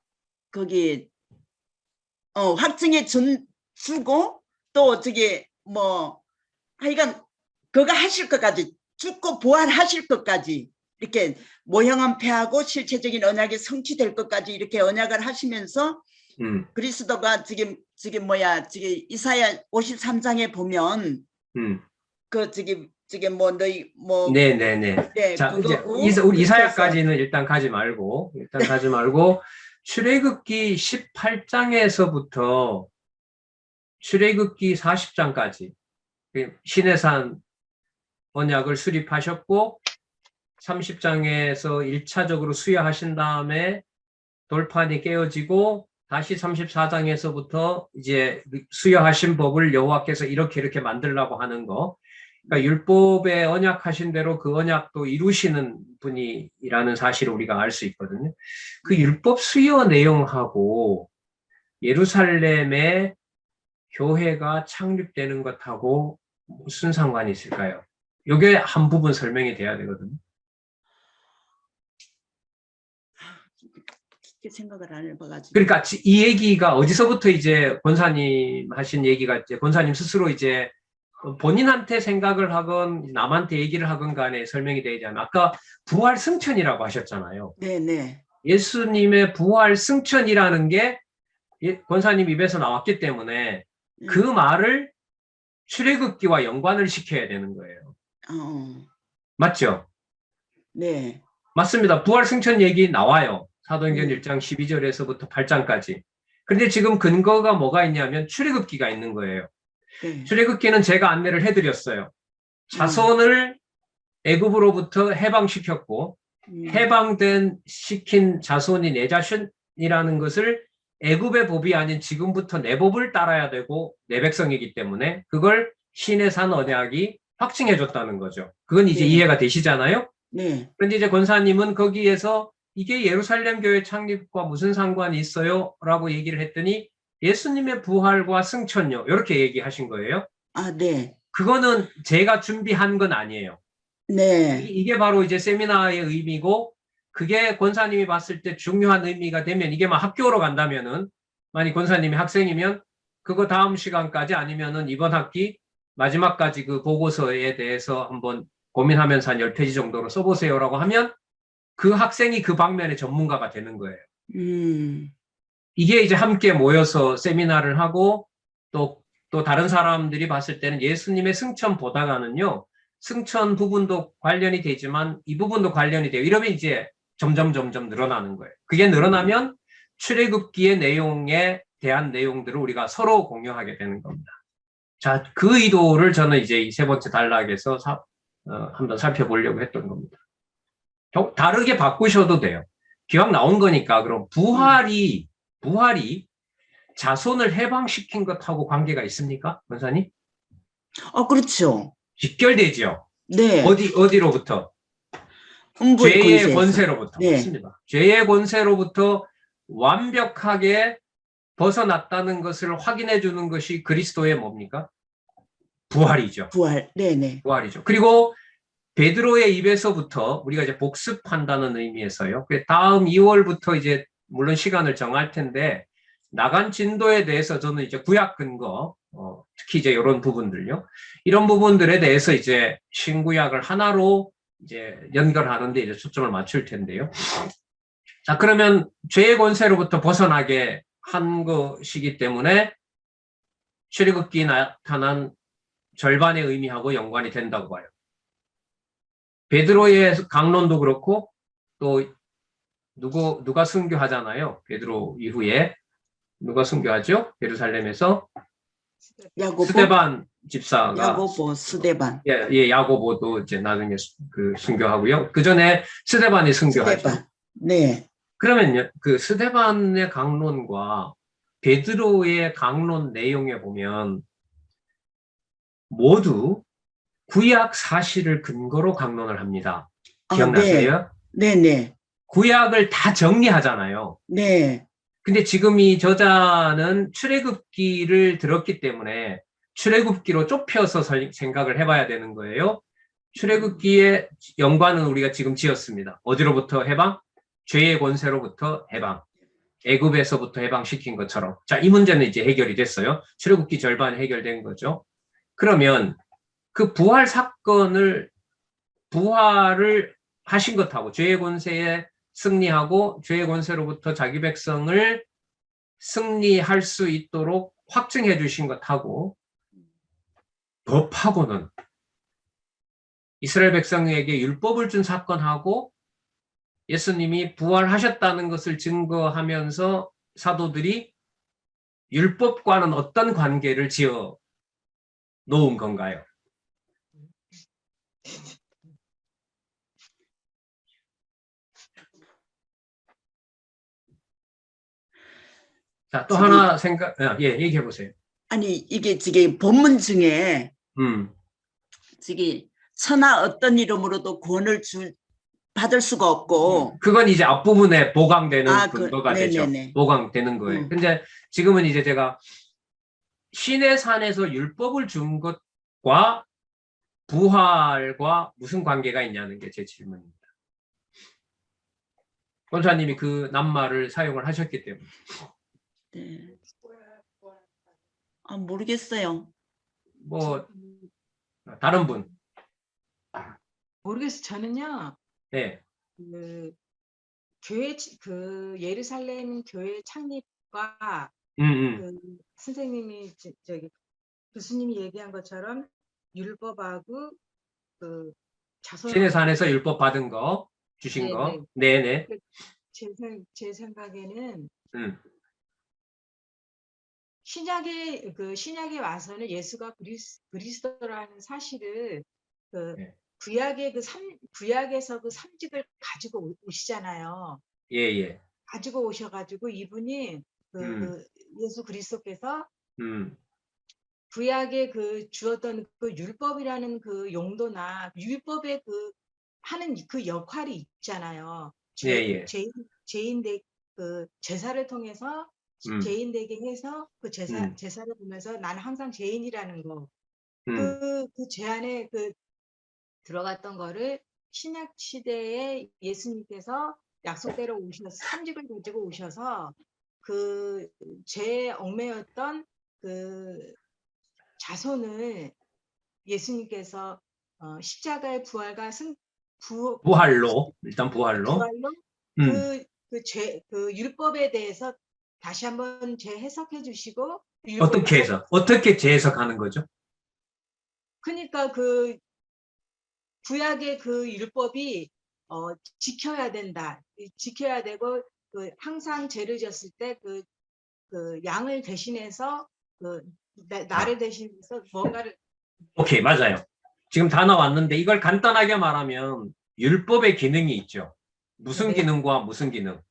거기 확증해 주고 또 저기 뭐 하여간 그거 하실 것까지 죽고 부활하실 것까지 이렇게 모형은 패하고 실체적인 언약이 성취될 것까지 이렇게 언약을 하시면서 그리스도가 지금 뭐야 지금 이사야 53장에 보면 그 지금 뭐 너희 뭐 네네네. 네, 자, 이제 그거고 우리 그렇게 이사야까지는 일단 가지 말고 출애굽기 18장에서부터 출애굽기 40장까지 시내산 언약을 수립하셨고 30장에서 1차적으로 수여하신 다음에 돌판이 깨어지고 다시 34장에서부터 이제 수여하신 법을 여호와께서 이렇게 만들라고 하는 거. 그러니까 율법에 언약하신 대로 그 언약도 이루시는 분이라는 사실을 우리가 알 수 있거든요. 그 율법 수여 내용하고 예루살렘의 교회가 창립되는 것하고 무슨 상관이 있을까요? 이게 한 부분 설명이 돼야 되거든요. 생각을 안 해봐가지고. 그러니까 이 얘기가 어디서부터 이제 권사님 하신 얘기가 이제 권사님 스스로 이제 본인한테 생각을 하건 남한테 얘기를 하건 간에 설명이 되잖아요. 아까 부활 승천이라고 하셨잖아요. 네네. 예수님의 부활 승천이라는 게 권사님 입에서 나왔기 때문에 그 말을 출애굽기와 연관을 시켜야 되는 거예요. 맞죠? 네. 맞습니다. 부활 승천 얘기 나와요. 사도행전 1장 12절에서부터 8장까지. 그런데 지금 근거가 뭐가 있냐면 출애굽기가 있는 거예요. 네. 출애굽기는 제가 안내를 해드렸어요. 자손을 애굽으로부터 해방시켰고 시킨 자손이 내 자신이라는 것을 애굽의 법이 아닌 지금부터 내 법을 따라야 되고 내 백성이기 때문에 그걸 시내산 언약이 확증해줬다는 거죠. 그건 이제 이해가 되시잖아요? 네. 그런데 이제 권사님은 거기에서 이게 예루살렘 교회 창립과 무슨 상관이 있어요? 라고 얘기를 했더니 예수님의 부활과 승천요. 이렇게 얘기하신 거예요. 네. 그거는 제가 준비한 건 아니에요. 네. 이게 바로 이제 세미나의 의미고 그게 권사님이 봤을 때 중요한 의미가 되면 이게 막 학교로 간다면은 만약 권사님이 학생이면 그거 다음 시간까지 아니면은 이번 학기 마지막까지 그 보고서에 대해서 한번 고민하면서 한 10페이지 정도로 써보세요라고 하면 그 학생이 그 방면의 전문가가 되는 거예요. 이게 이제 함께 모여서 세미나를 하고 또 다른 사람들이 봤을 때는 예수님의 승천보다가는요. 승천 부분도 관련이 되지만 이 부분도 관련이 돼요. 이러면 이제 점점 늘어나는 거예요. 그게 늘어나면 출애굽기의 내용에 대한 내용들을 우리가 서로 공유하게 되는 겁니다. 자, 그 의도를 저는 이제 이 세 번째 단락에서 한번 살펴보려고 했던 겁니다. 다르게 바꾸셔도 돼요. 기왕 나온 거니까 그럼 부활이 자손을 해방시킨 것하고 관계가 있습니까? 권사님? 그렇죠. 직결되죠. 네. 어디로부터? 죄의 권세로부터. 네. 맞습니다. 죄의 권세로부터 완벽하게 벗어났다는 것을 확인해 주는 것이 그리스도의 뭡니까? 부활이죠. 부활. 네네. 부활이죠. 그리고 베드로의 입에서부터 우리가 이제 복습한다는 의미에서요. 다음 2월부터 이제 물론 시간을 정할 텐데 나간 진도에 대해서 저는 이제 구약 근거, 특히 이제 이런 부분들요. 이런 부분들에 대해서 이제 신구약을 하나로 이제 연결하는데 이제 초점을 맞출 텐데요. 자, 그러면 죄의 권세로부터 벗어나게 한 것이기 때문에 출애굽기에 나타난 절반의 의미하고 연관이 된다고 봐요. 베드로의 강론도 그렇고 또 누가 순교하잖아요. 베드로 이후에 누가 순교하죠? 예루살렘에서 야고보, 스데반 집사가 야고보, 스데반, 야고보도 이제 나중에 그 순교하고요. 그 전에 스데반이 순교하죠. 스데반. 네, 그러면요, 그 스데반의 강론과 베드로의 강론 내용에 보면 모두 구약 사실을 근거로 강론을 합니다. 기억나세요? 네, 네, 구약을 다 정리하잖아요. 네, 근데 지금 이 저자는 출애굽기를 들었기 때문에 출애굽기로 좁혀서 생각을 해봐야 되는 거예요. 출애굽기의 연관은 우리가 지금 지었습니다. 어디로부터 해방? 죄의 권세로부터 해방. 애굽에서부터 해방시킨 것처럼. 자, 이 문제는 이제 해결이 됐어요. 출애굽기 절반 해결된 거죠. 그러면 그 부활을 하신 것하고 죄의 권세에 승리하고 죄의 권세로부터 자기 백성을 승리할 수 있도록 확증해 주신 것하고 법하고는 이스라엘 백성에게 율법을 준 사건하고 예수님이 부활하셨다는 것을 증거하면서 사도들이 율법과는 어떤 관계를 지어 놓은 건가요? 자, 또 하나 얘기해 보세요. 아니, 이게 지금 본문 중에 지금 천하 어떤 이름으로도 구원을 받을 수가 없고, 그건 이제 앞부분에 보강되는 그, 근거가 되죠. 네네네. 보강되는 거예요. 근데 지금은 이제 제가 신의 산에서 율법을 준 것과 부활과 무슨 관계가 있냐는 게 제 질문입니다. 권사님이 그 낱말을 사용을 하셨기 때문에. 네. 모르겠어요. 뭐 다른 분. 모르겠어요. 저는요. 네. 그 교회 그 예루살렘 교회 창립과 그 선생님이 저기 교수님이 얘기한 것처럼 율법하고 그 자손 신의 산에서 율법 받은 거 주신 거. 네네. 제 생각에는 신약에 와서는 예수가 그리스도라는 사실을 구약에서 그 삼직을 가지고 오시잖아요. 예. 가지고 오셔가지고 이분이 예수 그리스도께서 구약에 주었던 그 율법이라는 그 용도나 율법의 하는 그 역할이 있잖아요. 죄인들 제사를 통해서 죄인되게 해서 그 제사를 보면서 나는 항상 죄인이라는 거. 그 죄 안에 들어갔던 거를 신약 시대에 예수님께서 약속대로 삼직을 가지고 오셔서 그 죄에 얽매였던 그 자손을 예수님께서 십자가의 부활로 그 율법에 대해서 다시 한번 재해석해 주시고 어떻게 재해석하는 거죠? 그러니까 구약의 율법이 지켜야 된다. 지켜야 되고 항상 죄를 지었을 때 양을 대신해서 나를 대신해서 뭔가를 오케이, 맞아요. 지금 다 나왔는데 이걸 간단하게 말하면 율법의 기능이 있죠. 무슨 기능과 무슨 기능?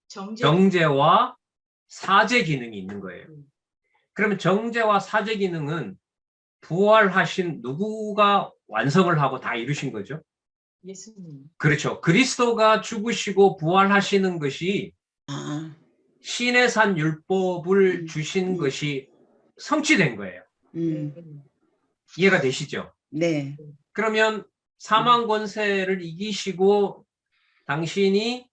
정죄와 사죄 기능이 있는 거예요. 그러면 정죄와 사죄 기능은 부활하신 누구가 완성을 하고 다 이루신 거죠? 예수님. 그렇죠. 그리스도가 죽으시고 부활하시는 것이 신의 산 율법을 주신 것이 성취된 거예요. 이해가 되시죠? 네. 그러면 사망 권세를 이기시고 당신이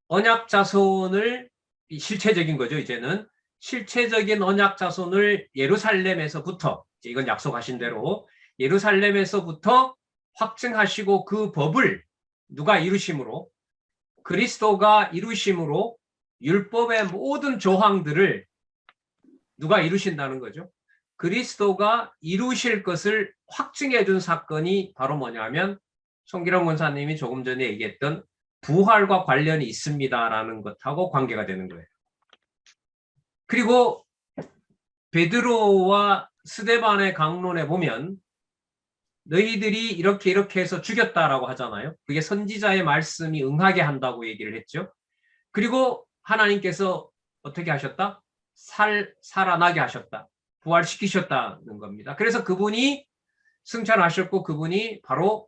언약 자손을 실체적인 거죠. 이제는 실체적인 언약 자손을 예루살렘에서부터 이건 약속하신 대로 예루살렘에서부터 확증하시고 그 법을 누가 이루심으로 그리스도가 이루심으로 율법의 모든 조항들을 누가 이루신다는 거죠. 그리스도가 이루실 것을 확증해 준 사건이 바로 뭐냐면 송기령 권사님이 조금 전에 얘기했던 부활과 관련이 있습니다라는 것하고 관계가 되는 거예요. 그리고 베드로와 스데반의 강론에 보면 너희들이 이렇게 해서 죽였다라고 하잖아요. 그게 선지자의 말씀이 응하게 한다고 얘기를 했죠. 그리고 하나님께서 어떻게 하셨다? 살아나게 하셨다. 부활시키셨다는 겁니다. 그래서 그분이 승천하셨고 그분이 바로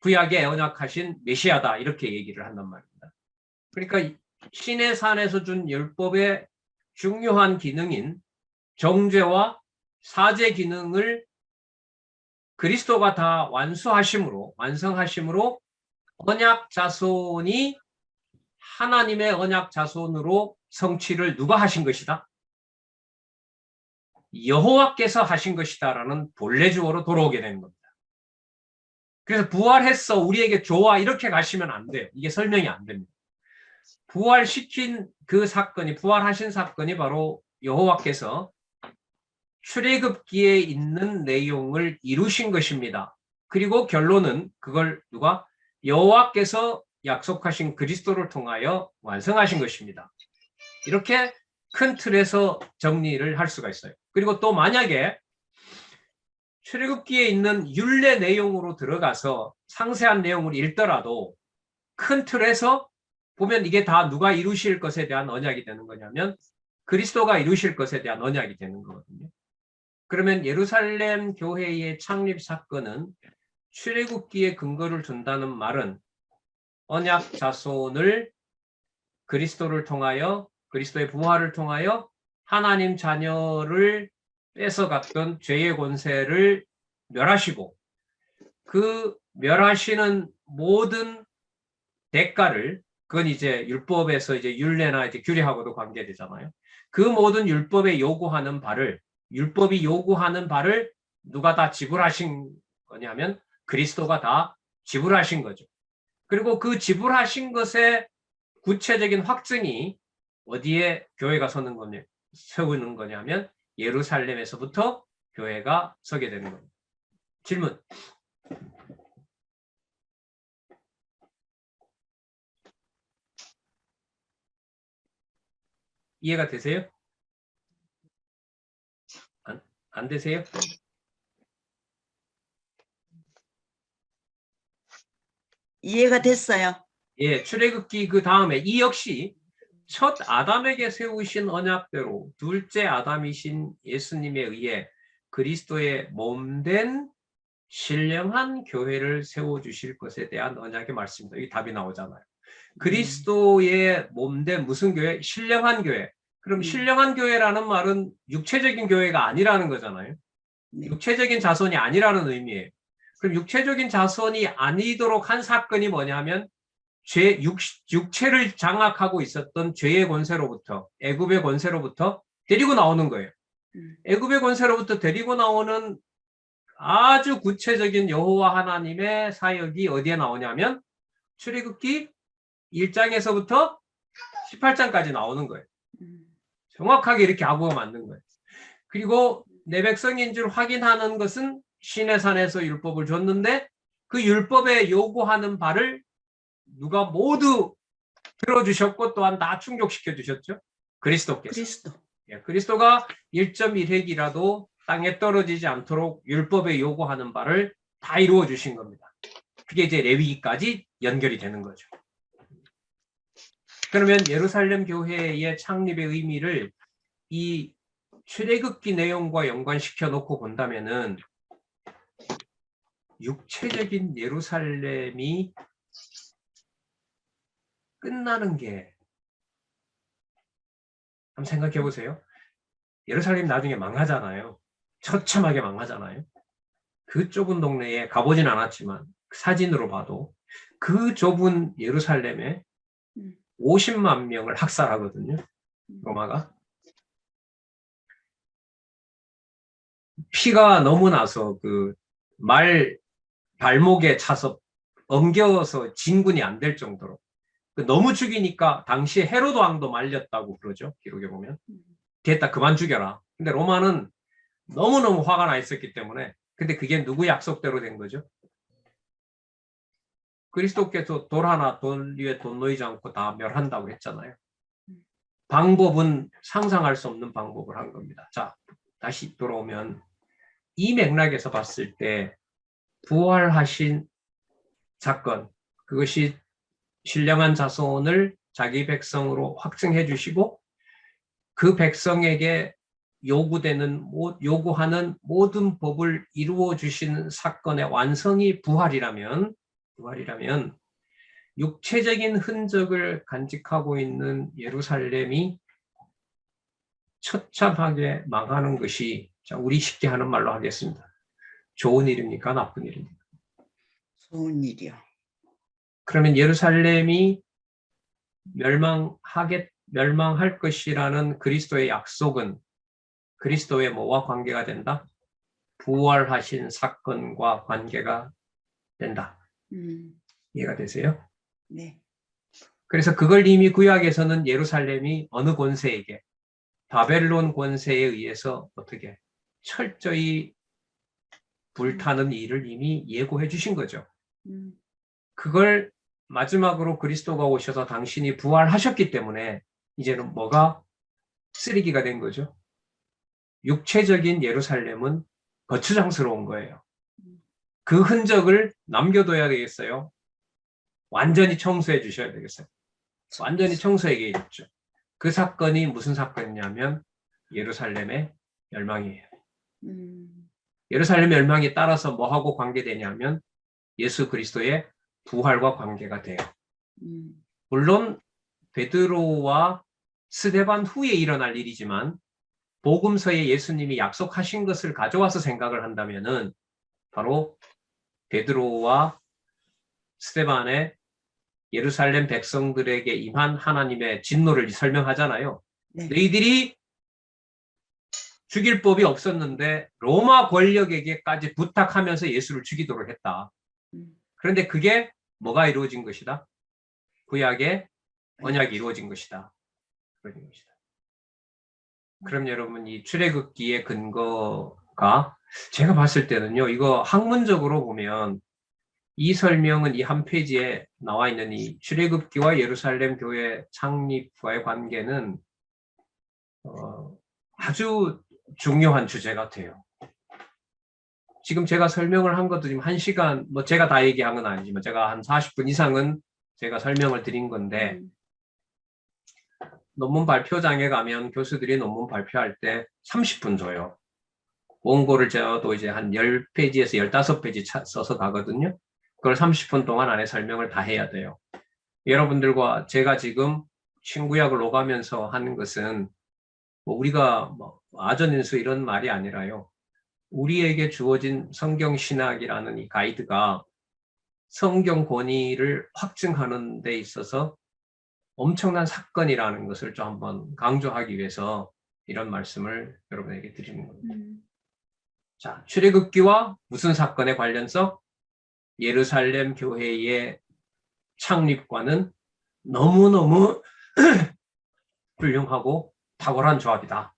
구약에 언약하신 메시아다 이렇게 얘기를 한단 말입니다. 그러니까 신의 산에서 준 율법의 중요한 기능인 정죄와 사죄 기능을 그리스도가 다 완성하심으로 언약 자손이 하나님의 언약 자손으로 성취를 누가 하신 것이다? 여호와께서 하신 것이다라는 본래 주어로 돌아오게 되는 겁니다. 그래서 부활했어 우리에게 좋아 이렇게 가시면 안 돼요. 이게 설명이 안 됩니다. 부활시킨 그 사건이 부활하신 사건이 바로 여호와께서 출애굽기에 있는 내용을 이루신 것입니다. 그리고 결론은 그걸 누가? 여호와께서 약속하신 그리스도를 통하여 완성하신 것입니다. 이렇게 큰 틀에서 정리를 할 수가 있어요. 그리고 또 만약에 출애굽기에 있는 율례 내용으로 들어가서 상세한 내용을 읽더라도 큰 틀에서 보면 이게 다 누가 이루실 것에 대한 언약이 되는 거냐면 그리스도가 이루실 것에 대한 언약이 되는 거거든요. 그러면 예루살렘 교회의 창립 사건은 출애굽기에 근거를 둔다는 말은 언약 자손을 그리스도를 통하여 그리스도의 부활을 통하여 하나님 자녀를 뺏어갔던 죄의 권세를 멸하시고 그 멸하시는 모든 대가를 그건 이제 율법에서 이제 율례나 이제 규례하고도 관계되잖아요. 그 모든 율법이 요구하는 바를 누가 다 지불하신 거냐면 그리스도가 다 지불하신 거죠. 그리고 그 지불하신 것의 구체적인 확증이 어디에 교회가 세우는 거냐면 예루살렘에서부터 교회가 서게 되는 겁니다. 질문. 이해가 되세요? 안 되세요? 이해가 됐어요. 예, 출애굽기 그 다음에 이 역시 첫 아담에게 세우신 언약대로 둘째 아담이신 예수님에 의해 그리스도의 몸된 신령한 교회를 세워주실 것에 대한 언약의 말씀입니다. 이 답이 나오잖아요. 그리스도의 몸된 무슨 교회? 신령한 교회. 그럼 신령한 교회라는 말은 육체적인 교회가 아니라는 거잖아요. 네. 육체적인 자손이 아니라는 의미예요. 그럼 육체적인 자손이 아니도록 한 사건이 뭐냐면 육체를 장악하고 있었던 죄의 권세로부터 애굽의 권세로부터 데리고 나오는 거예요. 애굽의 권세로부터 데리고 나오는 아주 구체적인 여호와 하나님의 사역이 어디에 나오냐면 출애굽기 1장에서부터 18장까지 나오는 거예요. 정확하게 이렇게 아구가 맞는 거예요. 그리고 내 백성인 줄 확인하는 것은 신의 산에서 율법을 줬는데 그 율법에 요구하는 바를 누가 모두 들어주셨고 또한 다 충족시켜 주셨죠. 그리스도께서. 그리스도가 1.1획이라도 땅에 떨어지지 않도록 율법에 요구하는 바를 다 이루어 주신 겁니다. 그게 이제 레위기까지 연결이 되는 거죠. 그러면 예루살렘 교회의 창립의 의미를 이 출애굽기 내용과 연관시켜 놓고 본다면은 육체적인 예루살렘이 끝나는 게 한번 생각해 보세요. 예루살렘 나중에 망하잖아요. 처참하게 망하잖아요. 그 좁은 동네에 가보진 않았지만 사진으로 봐도 그 좁은 예루살렘에 50만 명을 학살하거든요. 로마가. 피가 너무 나서 그 말 발목에 차서 엉겨서 진군이 안 될 정도로 너무 죽이니까 당시 헤로드 왕도 말렸다고 그러죠. 기록에 보면. 됐다 그만 죽여라. 근데 로마는 너무너무 화가 나 있었기 때문에 근데 그게 누구 약속대로 된 거죠? 그리스도께서 돌 하나 돌 위에 돈 놓이지 않고 다 멸한다고 했잖아요. 방법은 상상할 수 없는 방법을 한 겁니다. 자, 다시 돌아오면 이 맥락에서 봤을 때 부활하신 사건, 그것이 신령한 자손을 자기 백성으로 확증해 주시고 그 백성에게 요구하는 모든 법을 이루어 주시는 사건의 완성이 부활이라면 육체적인 흔적을 간직하고 있는 예루살렘이 처참하게 망하는 것이, 자, 우리 쉽게 하는 말로 하겠습니다. 좋은 일입니까? 나쁜 일입니까? 좋은 일이요. 그러면 예루살렘이 멸망할 것이라는 그리스도의 약속은 그리스도의 뭐와 관계가 된다? 부활하신 사건과 관계가 된다. 이해가 되세요? 네. 그래서 그걸 이미 구약에서는 예루살렘이 어느 권세에게, 바벨론 권세에 의해서 어떻게 철저히 불타는 일을 이미 예고해 주신 거죠. 그걸 마지막으로 그리스도가 오셔서 당신이 부활하셨기 때문에 이제는 뭐가 쓰레기가 된 거죠. 육체적인 예루살렘은 거추장스러운 거예요. 그 흔적을 남겨둬야 되겠어요. 완전히 청소해 주셔야 되겠어요. 완전히 청소해야겠죠. 그 사건이 무슨 사건이냐면 예루살렘의 멸망이에요. 예루살렘 멸망에 따라서 뭐하고 관계되냐면 예수 그리스도의 부활과 관계가 돼요. 물론 베드로와 스데반 후에 일어날 일이지만 복음서에 예수님이 약속하신 것을 가져와서 생각을 한다면은 바로 베드로와 스데반의 예루살렘 백성들에게 임한 하나님의 진노를 설명하잖아요. 네. 너희들이 죽일 법이 없었는데 로마 권력에게까지 부탁하면서 예수를 죽이도록 했다. 그런데 그게 뭐가 이루어진 것이다? 구약의 언약이 이루어진 것이다. 그럼 여러분, 이 출애굽기의 근거가 제가 봤을 때는요, 이거 학문적으로 보면 이 설명은 이 한 페이지에 나와 있는 이 출애굽기와 예루살렘 교회 창립과의 관계는 아주 중요한 주제 같아요. 지금 제가 설명을 한 것도 지금 1시간, 뭐 제가 다 얘기한 건 아니지만 제가 한 40분 이상은 제가 설명을 드린 건데 논문 발표장에 가면 교수들이 논문 발표할 때 30분 줘요. 원고를 저도 이제 한 10페이지에서 15페이지 써서 가거든요. 그걸 30분 동안 안에 설명을 다 해야 돼요. 여러분들과 제가 지금 신구약을 오가면서 하는 것은 뭐 우리가 뭐 아전인수 이런 말이 아니라요. 우리에게 주어진 성경신학이라는 이 가이드가 성경 권위를 확증하는 데 있어서 엄청난 사건이라는 것을 좀 한번 강조하기 위해서 이런 말씀을 여러분에게 드리는 겁니다. 자, 출애굽기와 무슨 사건의 관련성? 예루살렘 교회의 창립과는 너무너무 훌륭하고 탁월한 조합이다.